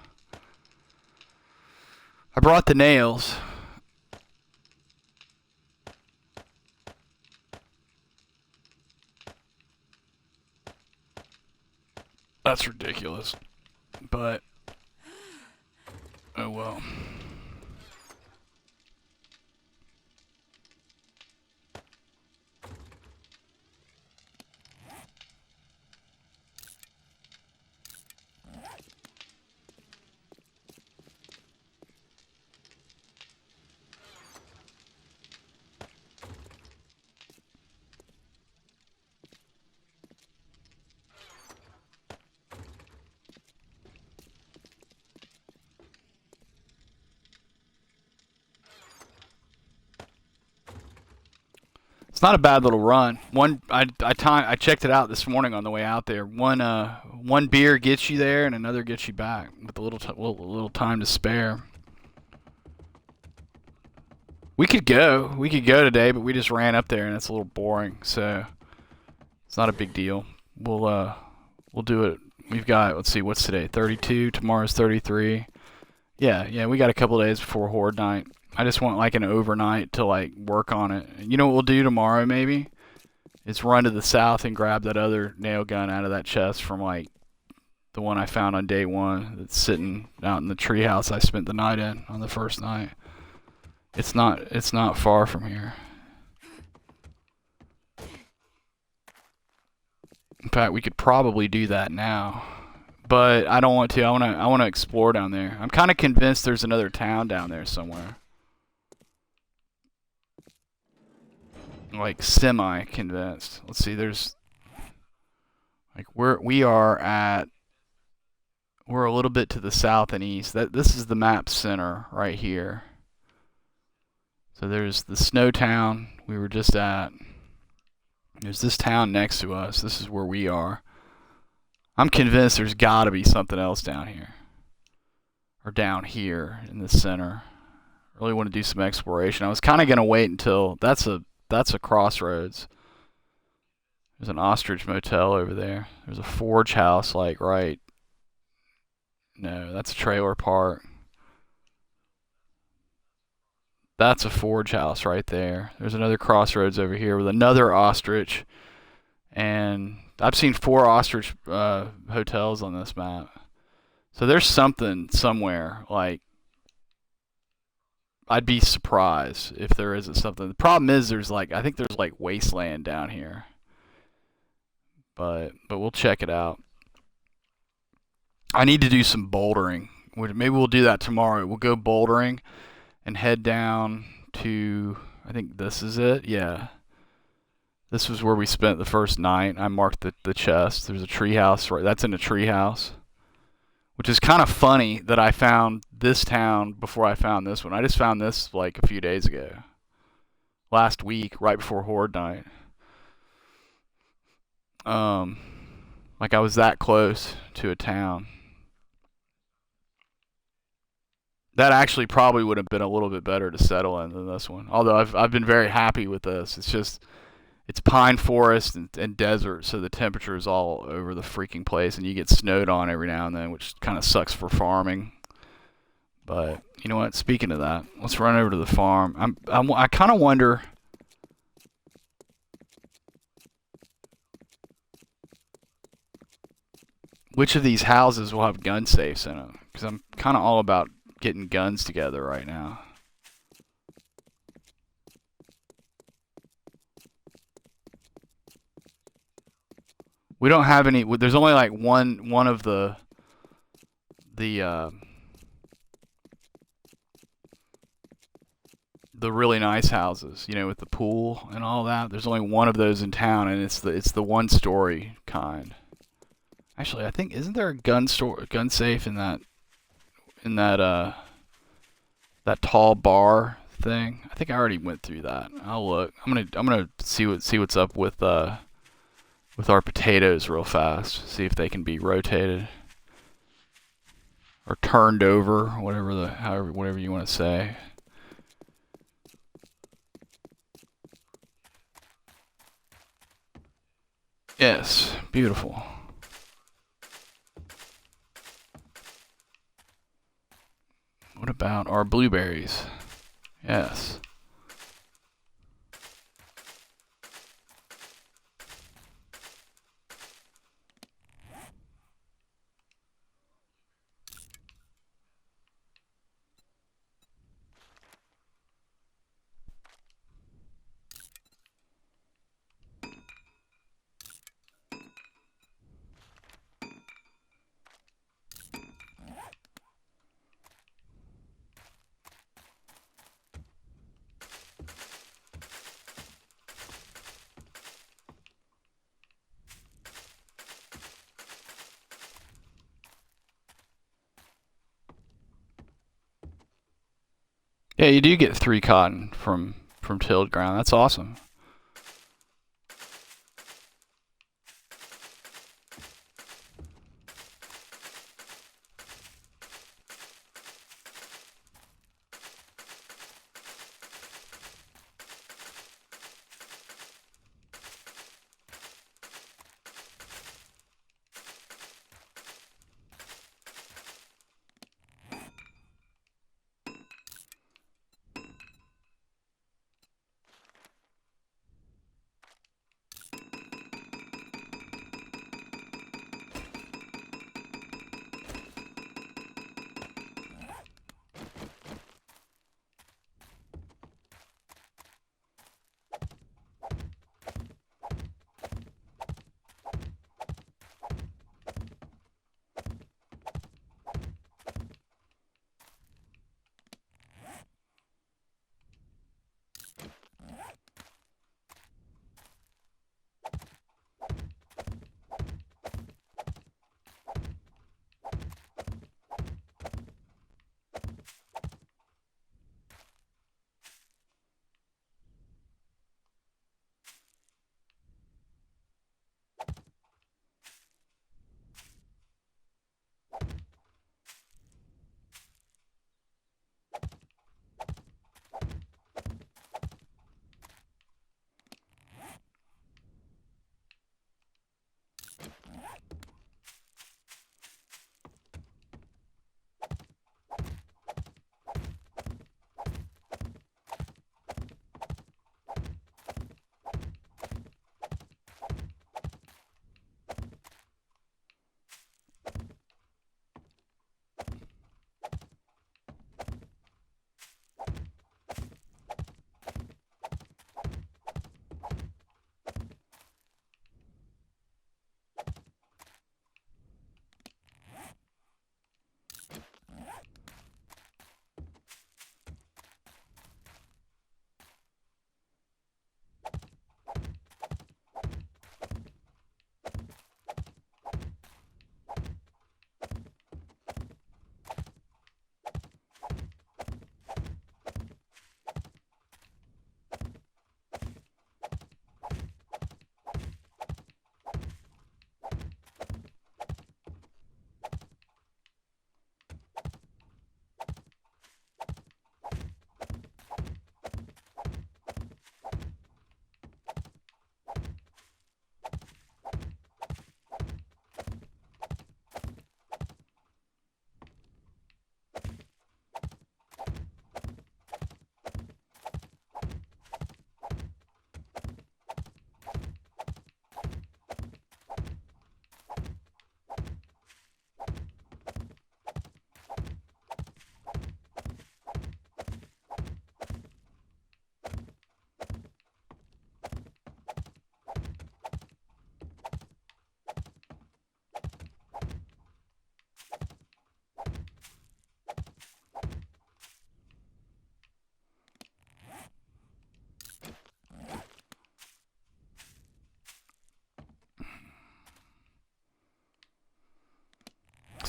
I brought the nails. That's ridiculous. But, oh well. It's not a bad little run. I checked it out this morning on the way out there. One beer gets you there, and another gets you back with a little time to spare. We could go today, but we just ran up there, and it's a little boring. So it's not a big deal. We'll do it. We've got, let's see, what's today? 32. Tomorrow's 33. Yeah. We got a couple days before Horde Night. I just want like an overnight to like work on it. You know what we'll do tomorrow maybe? Is run to the south and grab that other nail gun out of that chest from like the one I found on day one that's sitting out in the treehouse I spent the night in on the first night. It's not far from here. In fact, we could probably do that now. But I don't want to. I want to explore down there. I'm kind of convinced there's another town down there somewhere. Like semi-convinced. Let's see, there's like we're a little bit to the south and east. This is the map center right here. So there's the snow town we were just at. There's this town next to us. This is where we are. I'm convinced there's got to be something else down here. Or down here in the center. I really want to do some exploration. I was kind of going to wait until that's a crossroads. There's an ostrich motel over there. There's a forge house, like, right. No, that's a trailer park. That's a forge house right there. There's another crossroads over here with another ostrich. And I've seen 4 ostrich hotels on this map. So there's something somewhere, like, I'd be surprised if there isn't something. The problem is I think there's like wasteland down here. But we'll check it out. I need to do some bouldering. Maybe we'll do that tomorrow. We'll go bouldering and head down to, I think this is it. Yeah. This was where we spent the first night. I marked the chest. There's a treehouse right. That's in a treehouse. Which is kind of funny that I found this town before I found this one. I just found this like a few days ago. Last week, right before Horde Night. Like I was that close to a town. That actually probably would have been a little bit better to settle in than this one. Although I've been very happy with this. It's pine forest and desert, so the temperature is all over the freaking place, and you get snowed on every now and then, which kind of sucks for farming. But you know what? Speaking of that, let's run over to the farm. I kind of wonder. Which of these houses will have gun safes in them? Because I'm kind of all about getting guns together right now. We don't have any. There's only like one of the the really nice houses, with the pool and all that. There's only one of those in town, and it's the one story kind. Actually, I think isn't there a gun safe in that that tall bar thing? I think I already went through that. I'll look. I'm gonna see what's up with our potatoes real fast. See if they can be rotated or turned over, whatever you want to say. Yes, beautiful. What about our blueberries? Yes. Yeah, you do get 3 cotton from tilled ground. That's awesome.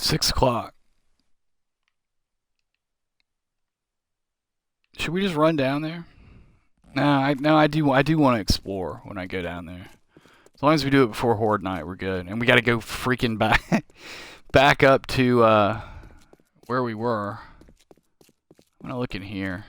6 o'clock. Should we just run down there? I do want to explore when I go down there. As long as we do it before Horde Night, we're good. And we got to go freaking back up to where we were. I'm gonna look in here.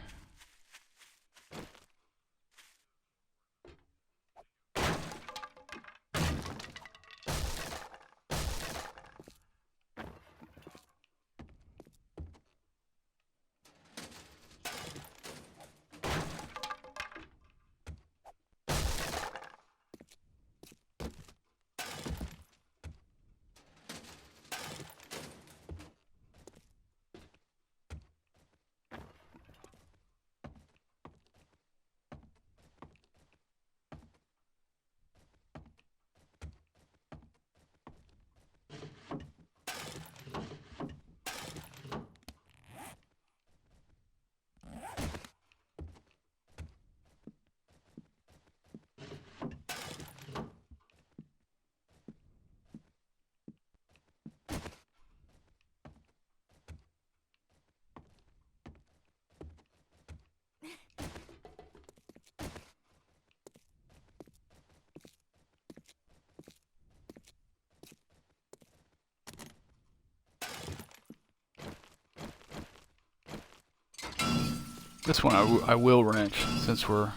This one I will wrench since we're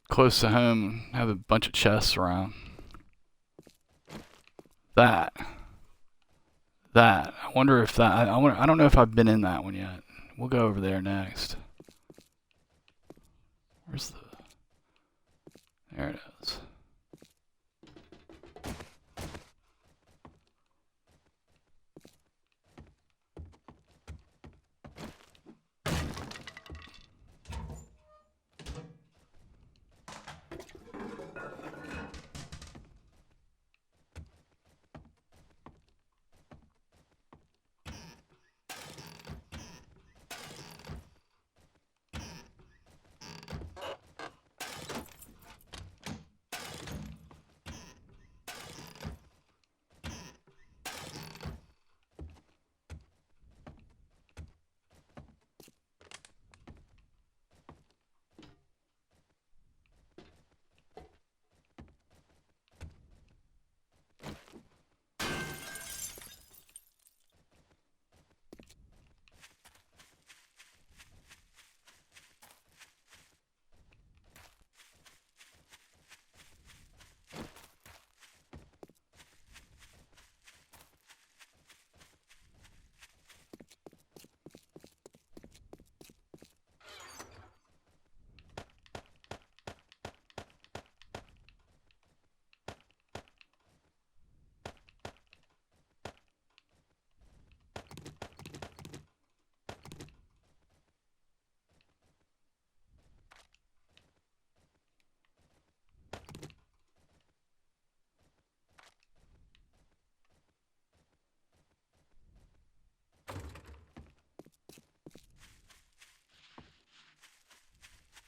close to home and have a bunch of chests around. That. I wonder if that. I don't know if I've been in that one yet. We'll go over there next. Where's the? There it is.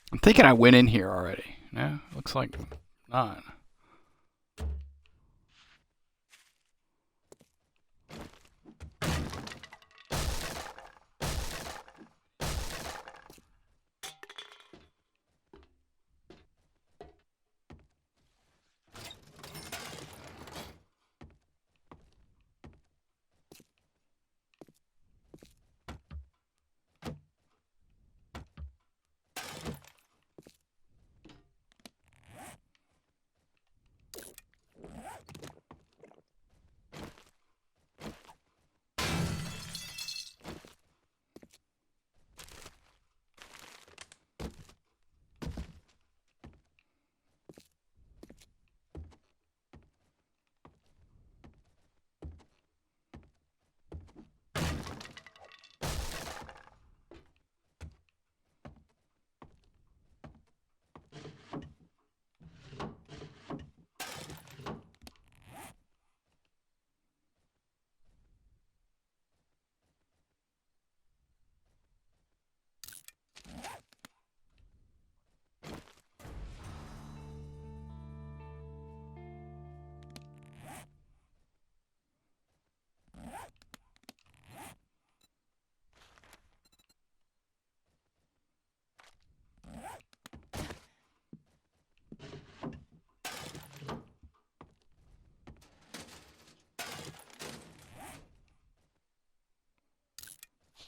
I'm thinking I went in here already. No, looks like not.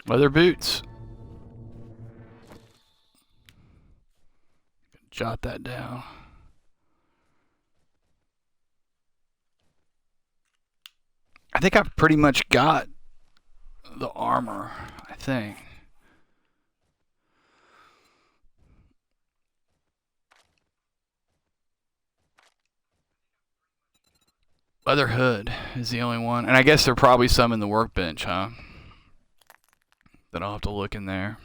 Leather boots. Jot that down. I think I've pretty much got the armor, I think. Leather hood is the only one. And I guess there are probably some in the workbench, huh? That I'll have to look in there.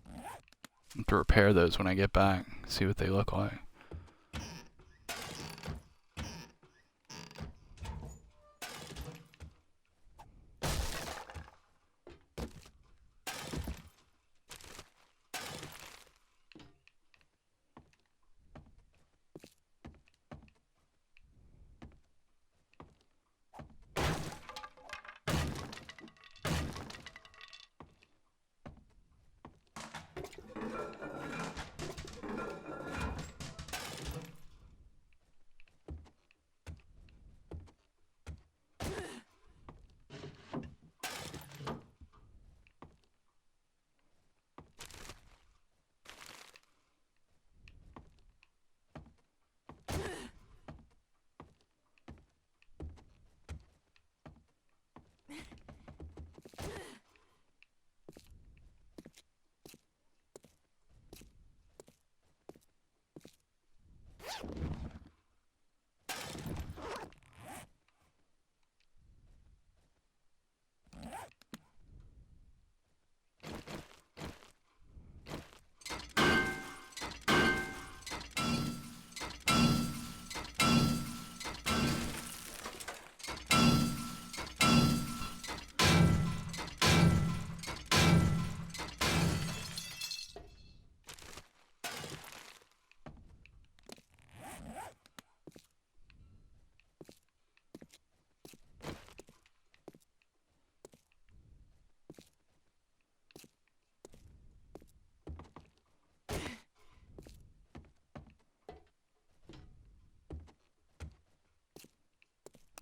I have to repair those when I get back. See what they look like.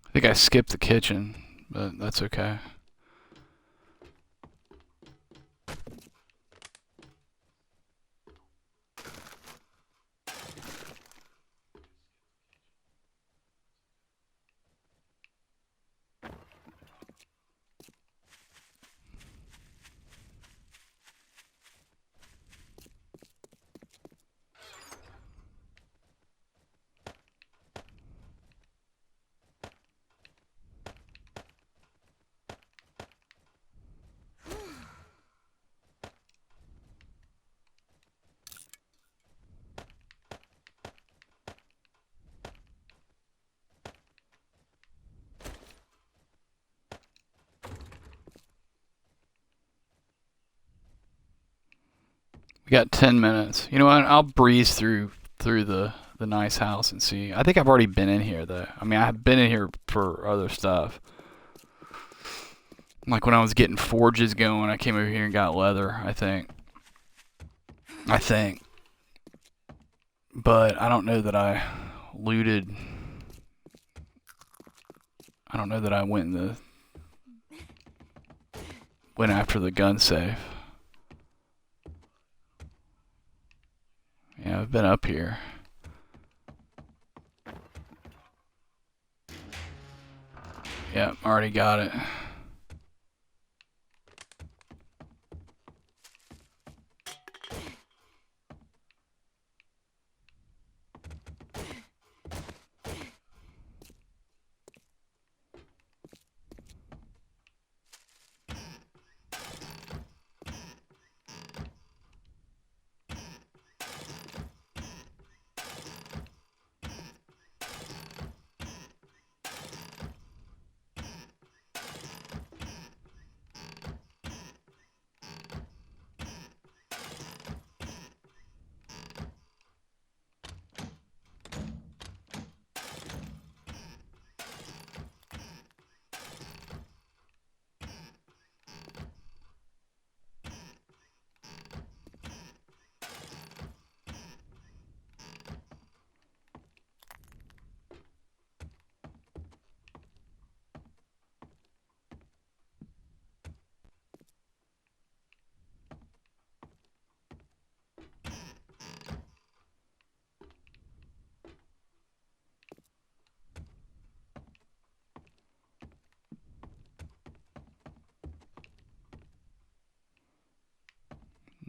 I think I skipped the kitchen, but that's okay. We got 10 minutes. You know what? I'll breeze through the nice house and see. I think I've already been in here though. I mean, I've been in here for other stuff. Like when I was getting forges going, I came over here and got leather, I think. But I don't know that I looted. I don't know that I went after the gun safe. Yeah, I've been up here. Yeah, already got it.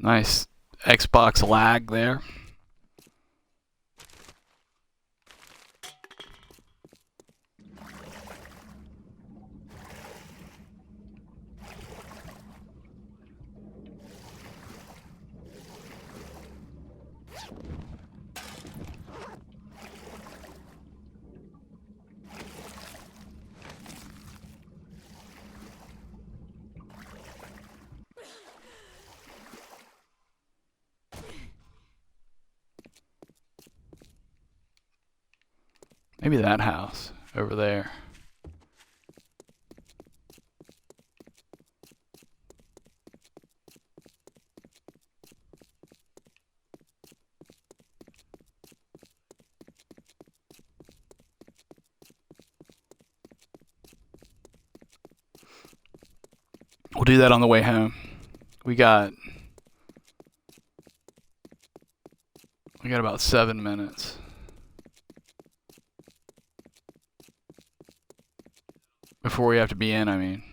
Nice Xbox lag there. Maybe that house over there. We'll do that on the way home. We got about 7 minutes. Before we have to be in, I mean.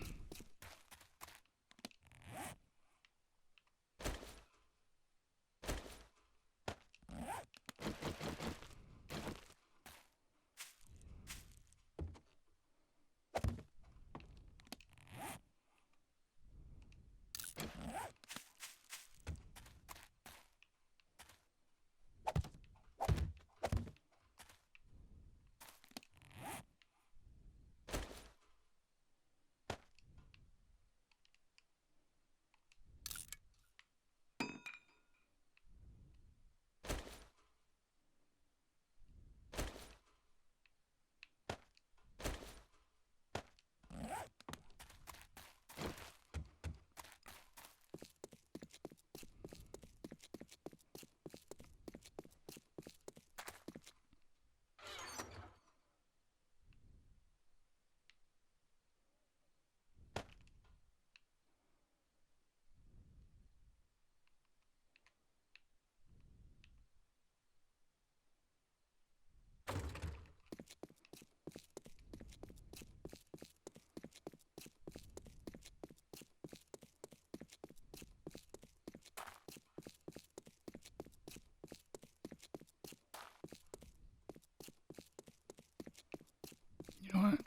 You know what?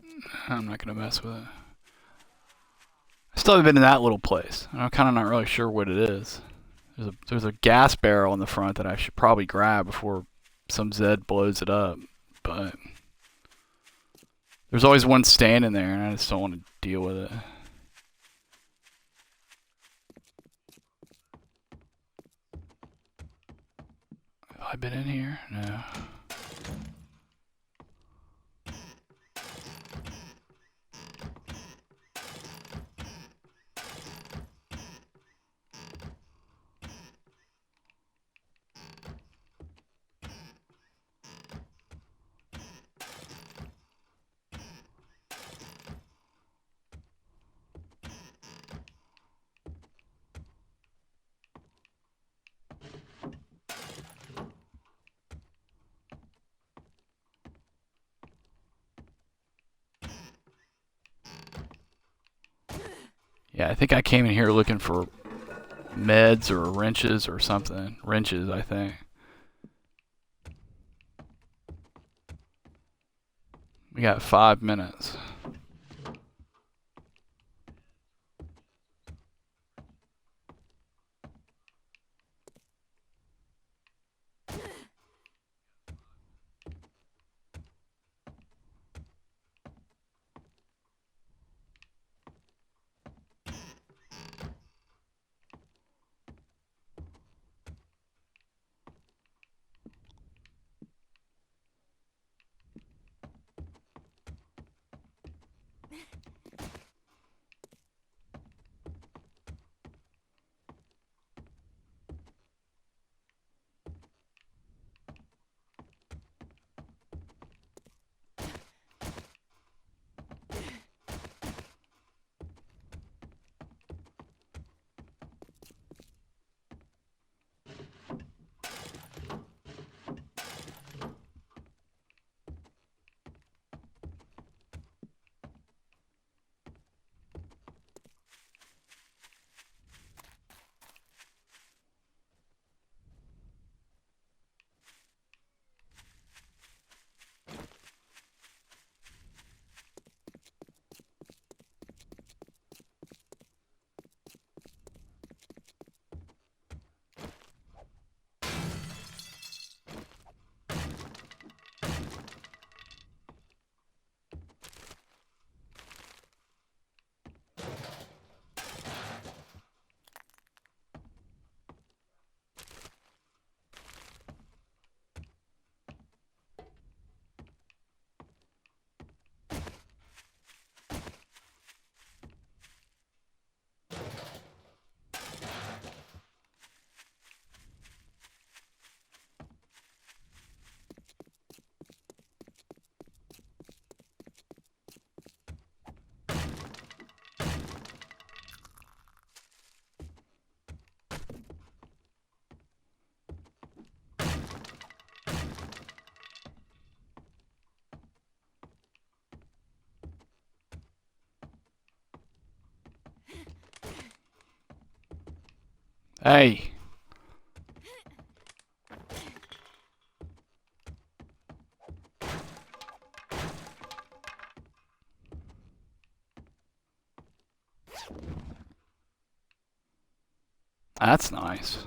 I'm not going to mess with it. I still haven't been in that little place. I'm kind of not really sure what it is. There's a gas barrel in the front that I should probably grab before some Zed blows it up. But there's always one standing there, and I just don't want to deal with it. Have I been in here? No. Yeah, I think I came in here looking for meds or wrenches or something. Wrenches, I think. We got 5 minutes. Hey. That's nice.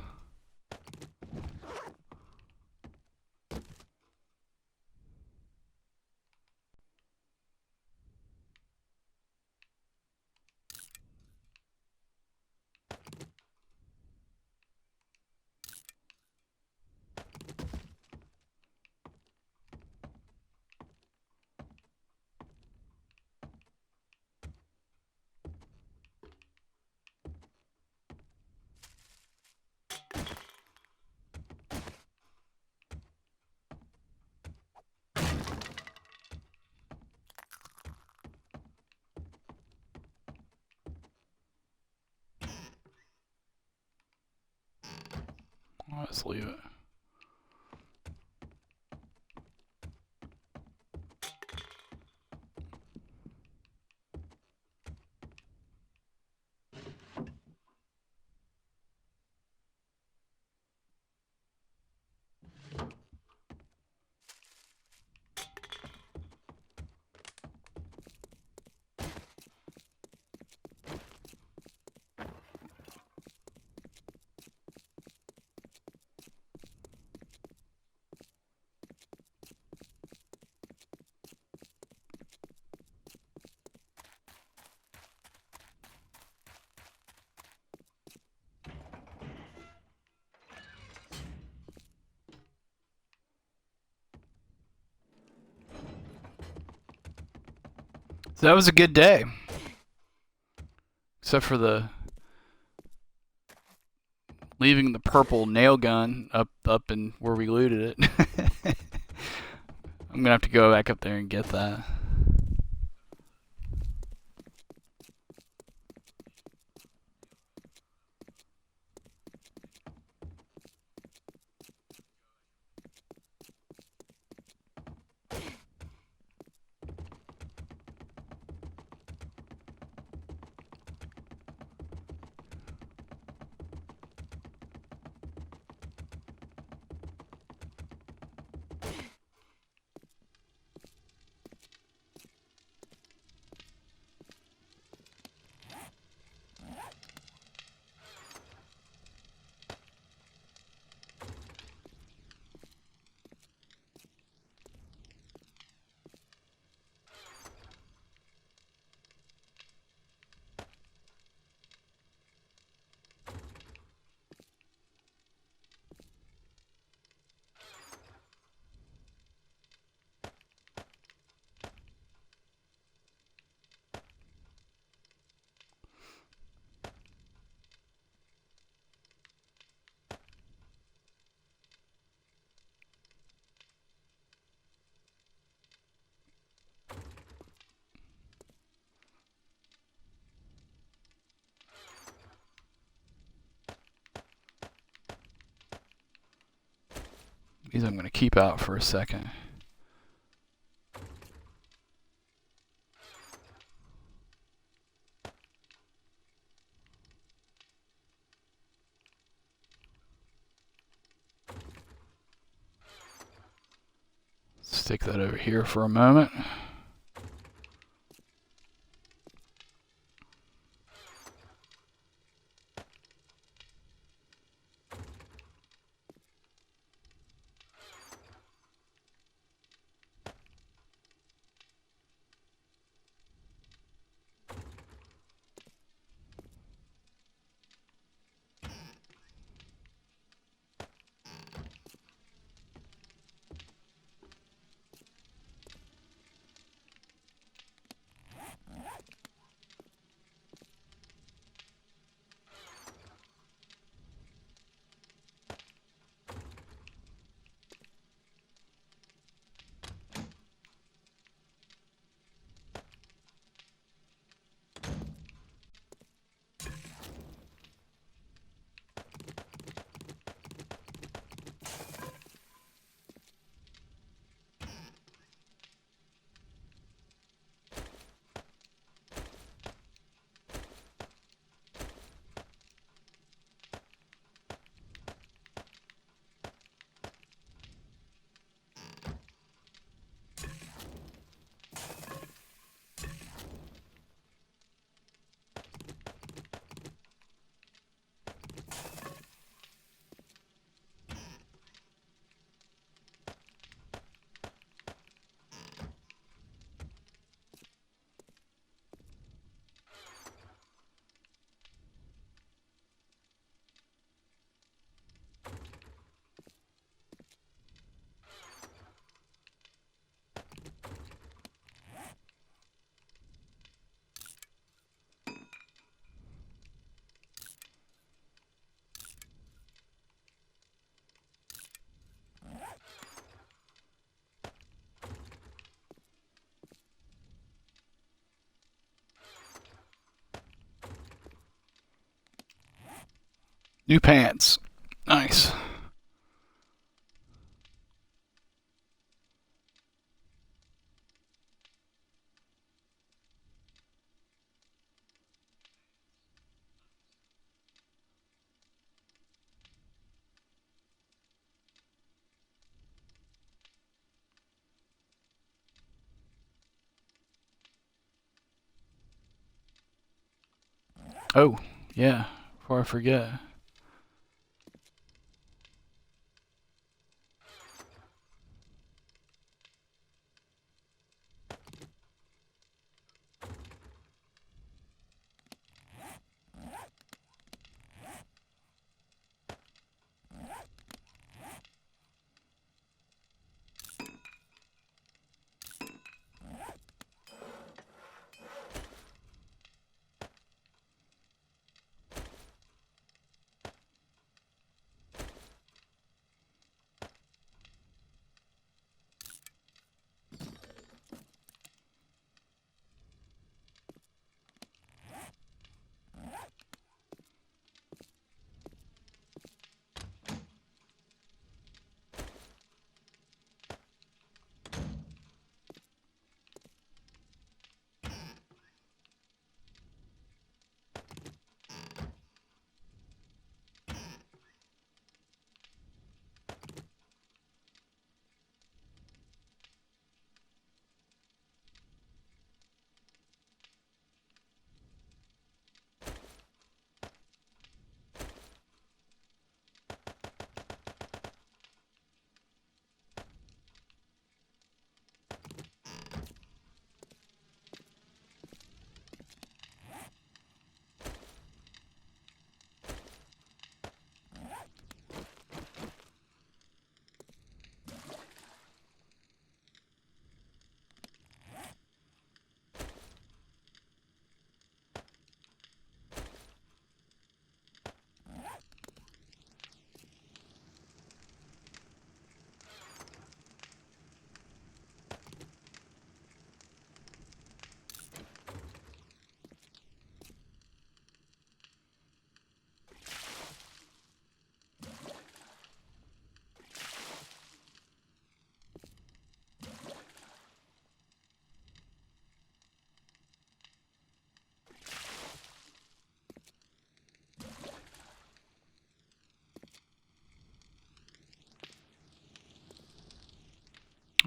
Let's leave it. So that was a good day. Except for the leaving the purple nail gun up in where we looted it. I'm gonna have to go back up there and get that. These I'm gonna keep out for a second. Stick that over here for a moment. New pants. Nice. Oh, yeah. Before I forget.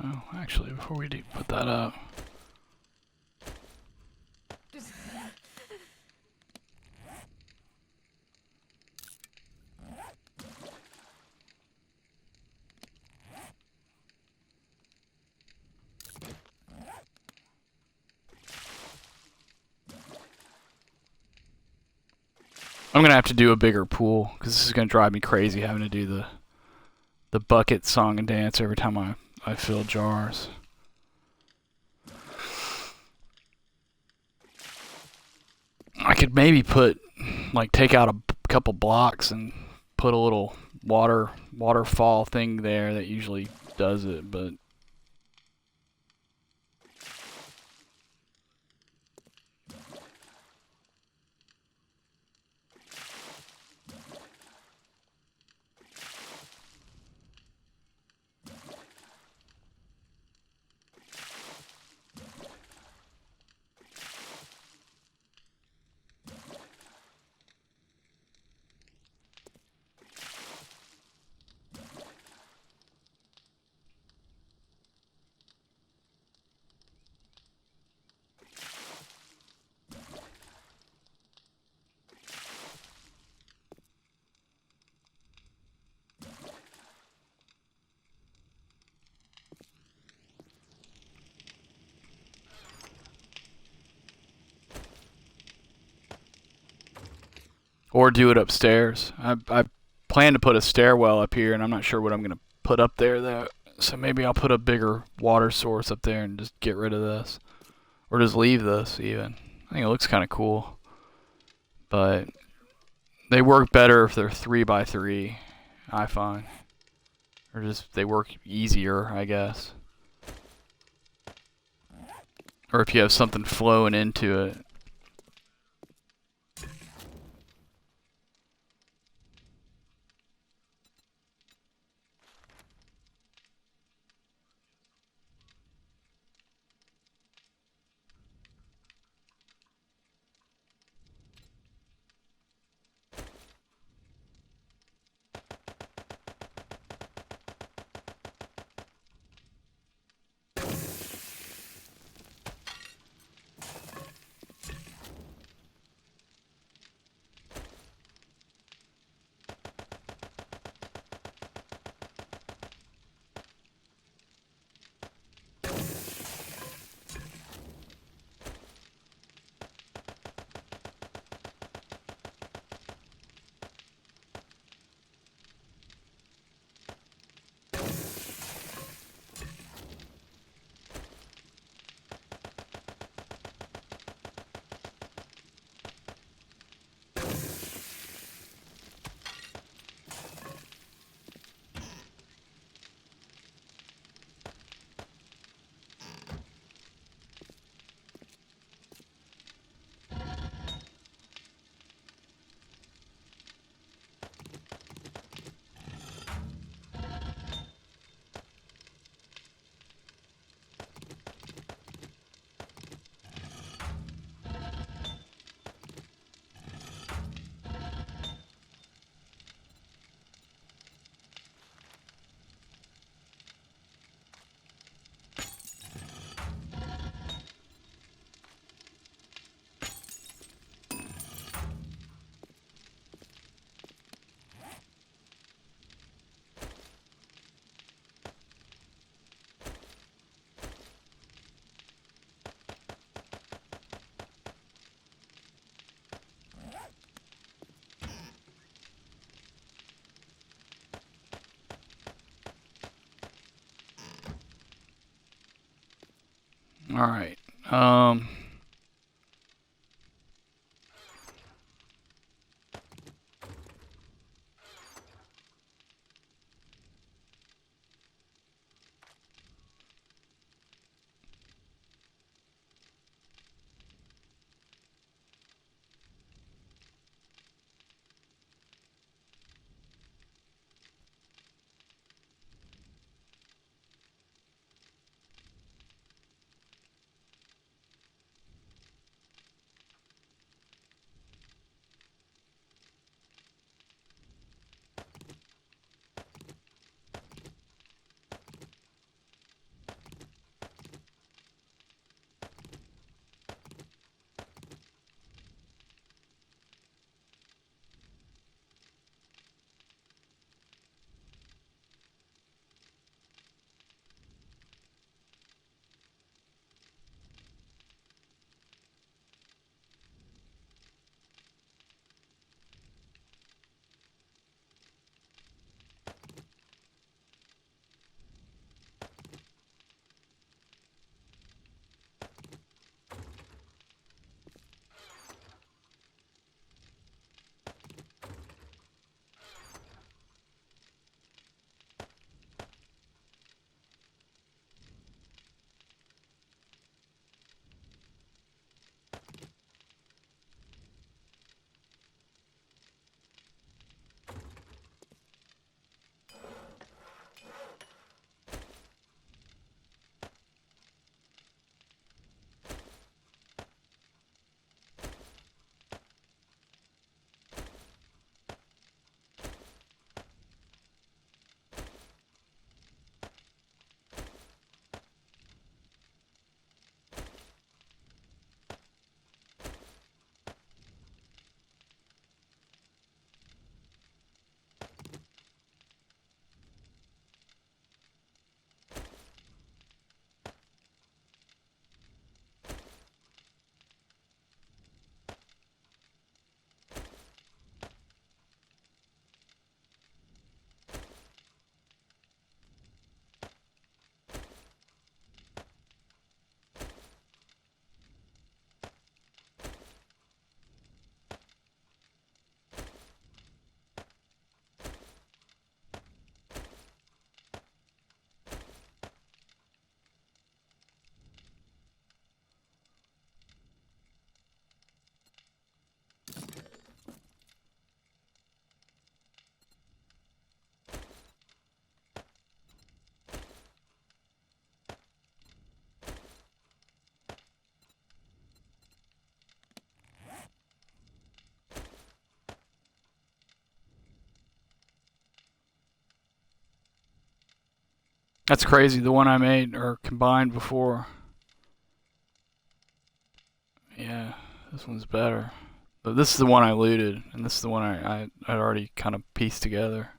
Oh, actually, before we do put that up. I'm gonna have to do a bigger pool because this is gonna drive me crazy having to do the bucket song and dance every time I fill jars. I could maybe take out a couple blocks and put a little waterfall thing there that usually does it, but or do it upstairs. I plan to put a stairwell up here, and I'm not sure what I'm gonna put up there though. So maybe I'll put a bigger water source up there and just get rid of this, or just leave this even. I think it looks kind of cool, but they work better if they're 3x3. I find, or just they work easier, I guess. Or if you have something flowing into it. Alright. That's crazy. The one I made or combined before. Yeah, this one's better. But this is the one I looted, and this is the one I'd already kind of pieced together.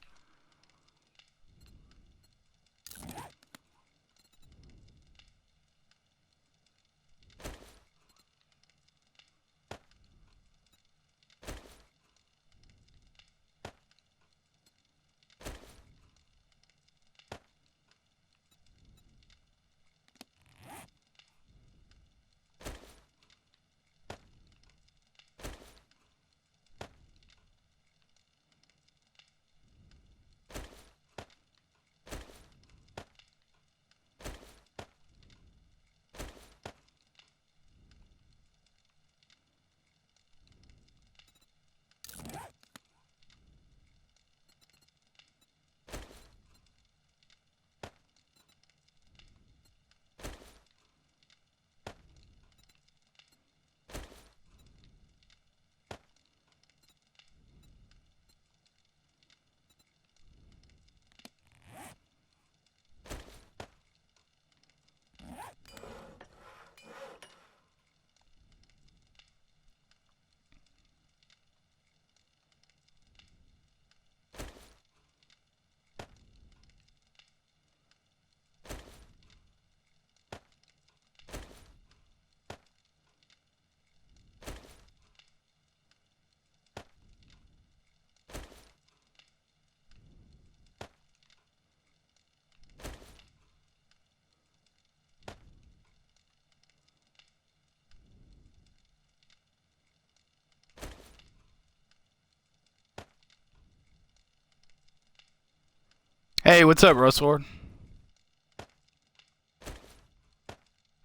Hey, what's up, Rustlord?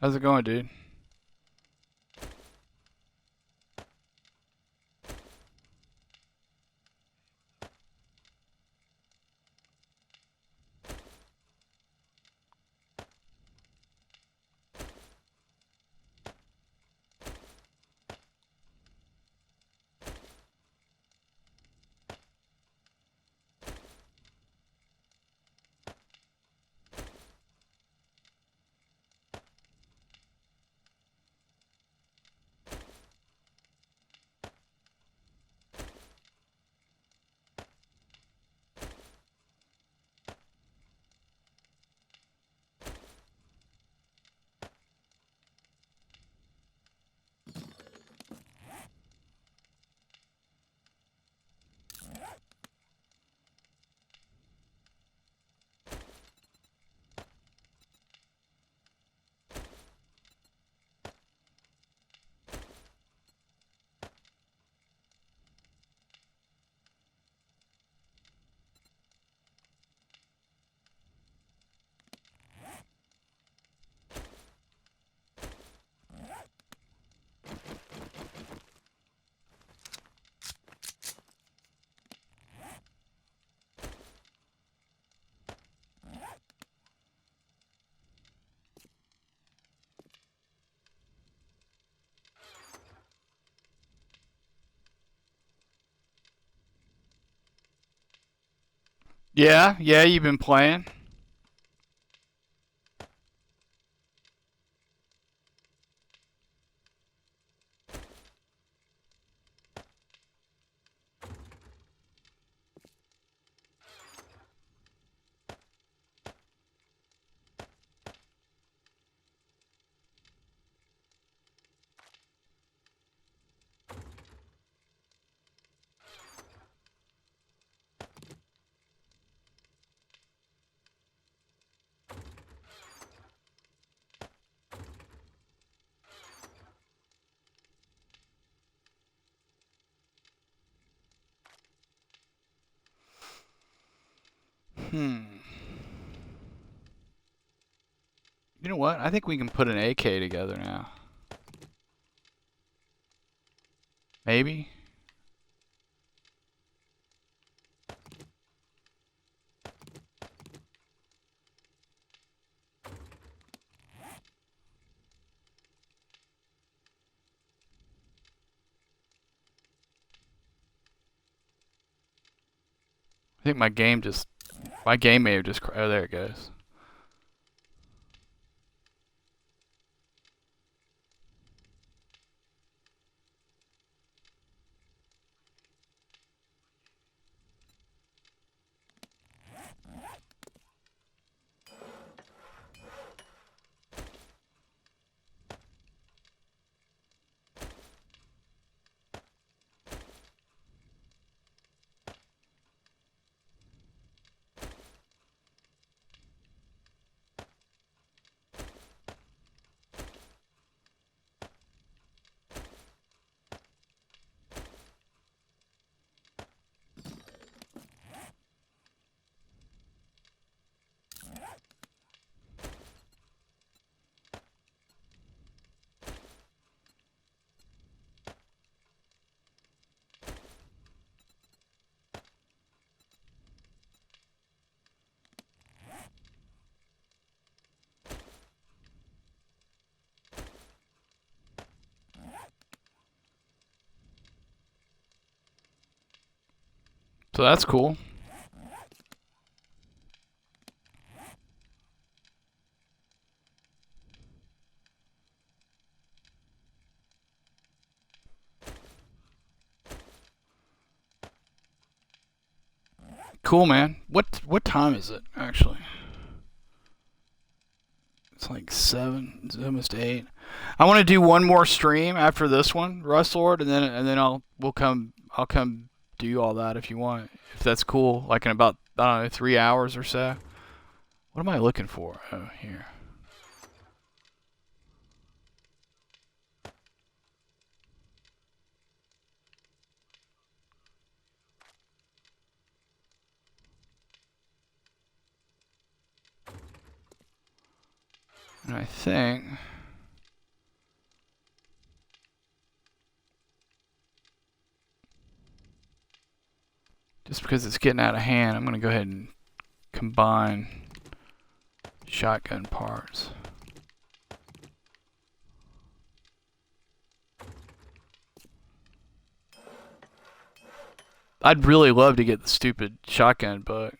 How's it going, dude? Yeah, you've been playing. Hmm. You know what? I think we can put an AK together now. Maybe? I think my game may have just, oh, there it goes. So that's cool. Cool, man. What time is it, actually? It's like 7. It's almost 8. I want to do one more stream after this one, Rustlord, and then I'll come do all that if you want. If that's cool. Like in about, I don't know, 3 hours or so. What am I looking for? Oh, here. And I think just because it's getting out of hand, I'm going to go ahead and combine shotgun parts. I'd really love to get the stupid shotgun book.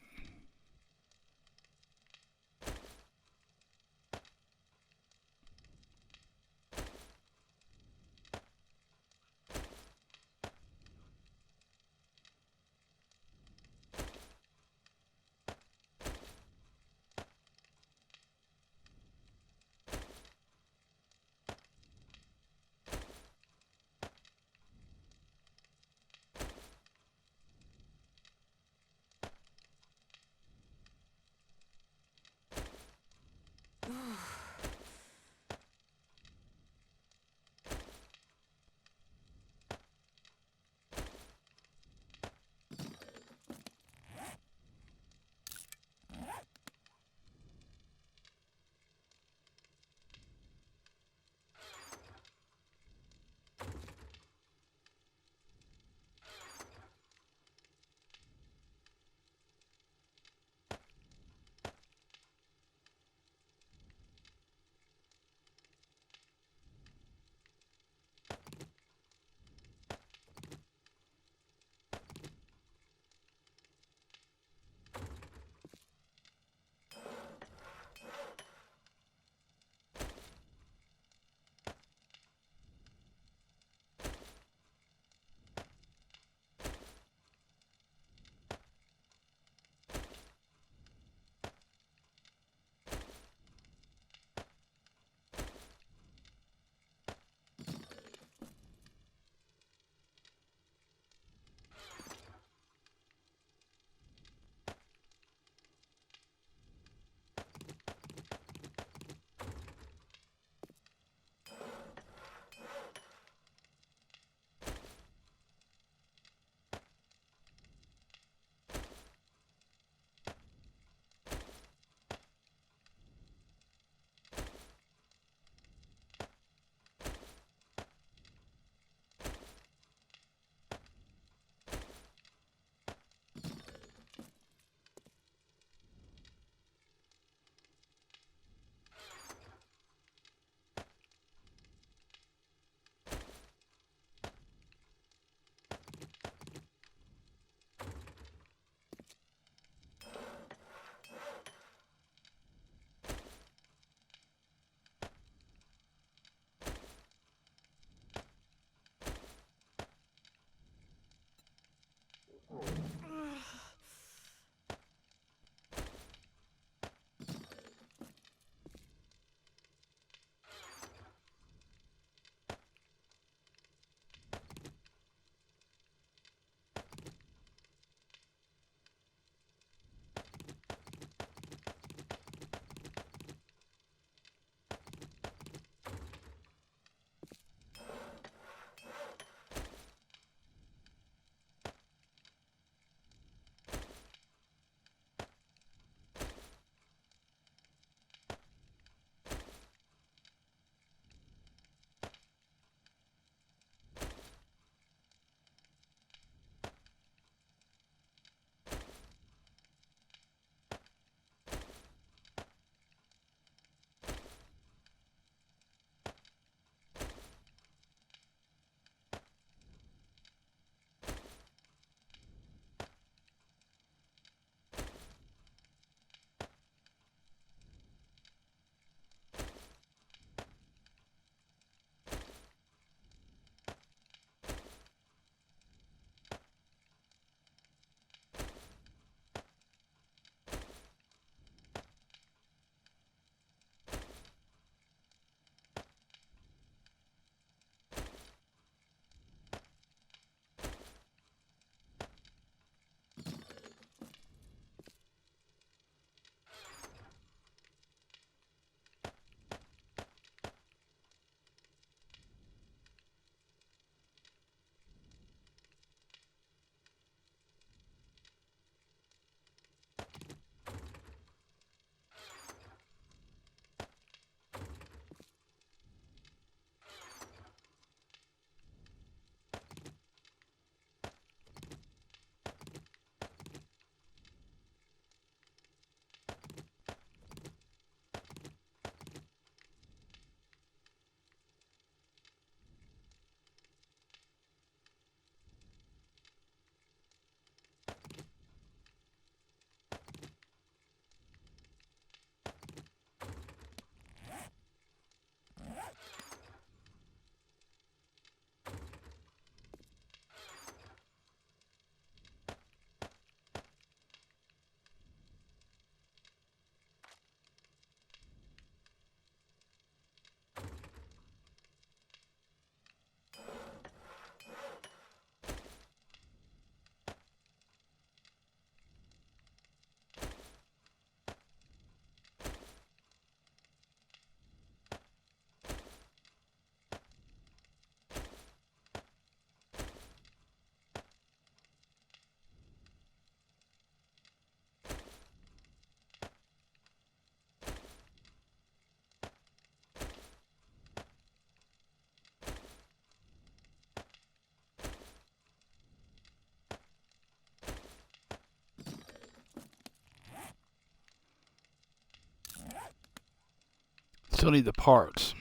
Still need the parts.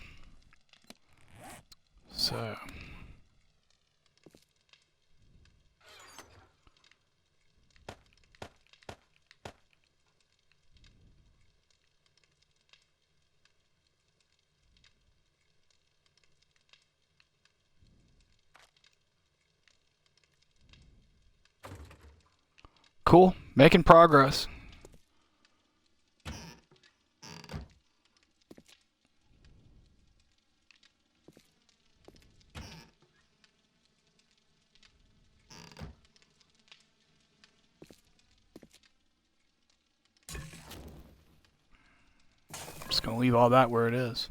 So cool, making progress. I'm just gonna leave all that where it is.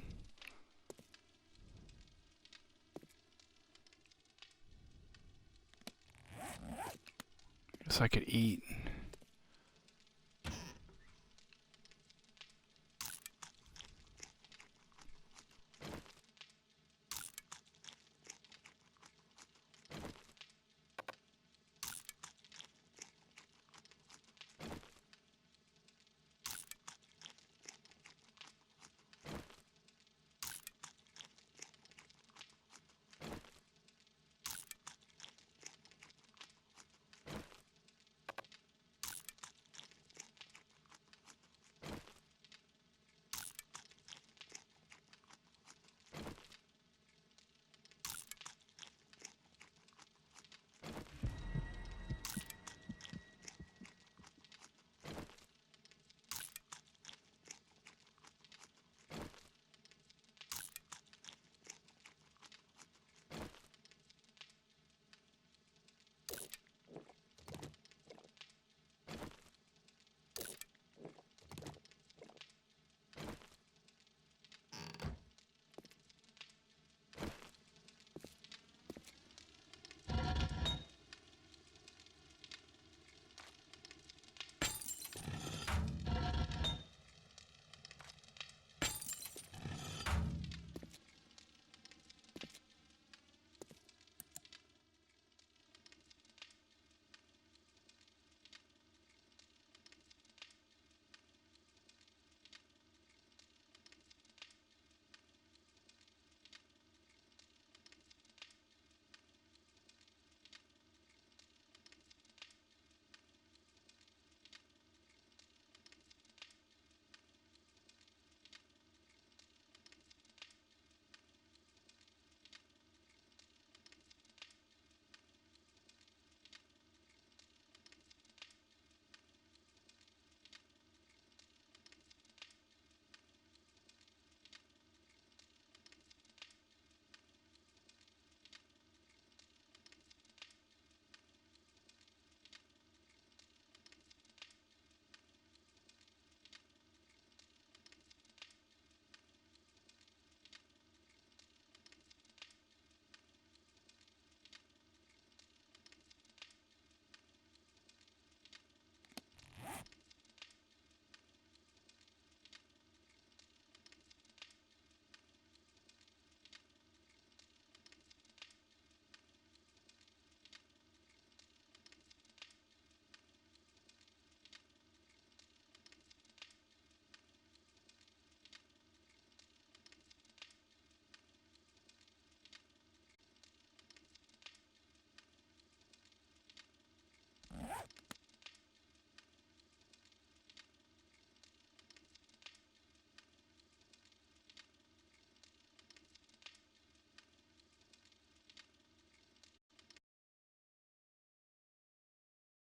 Guess I could eat.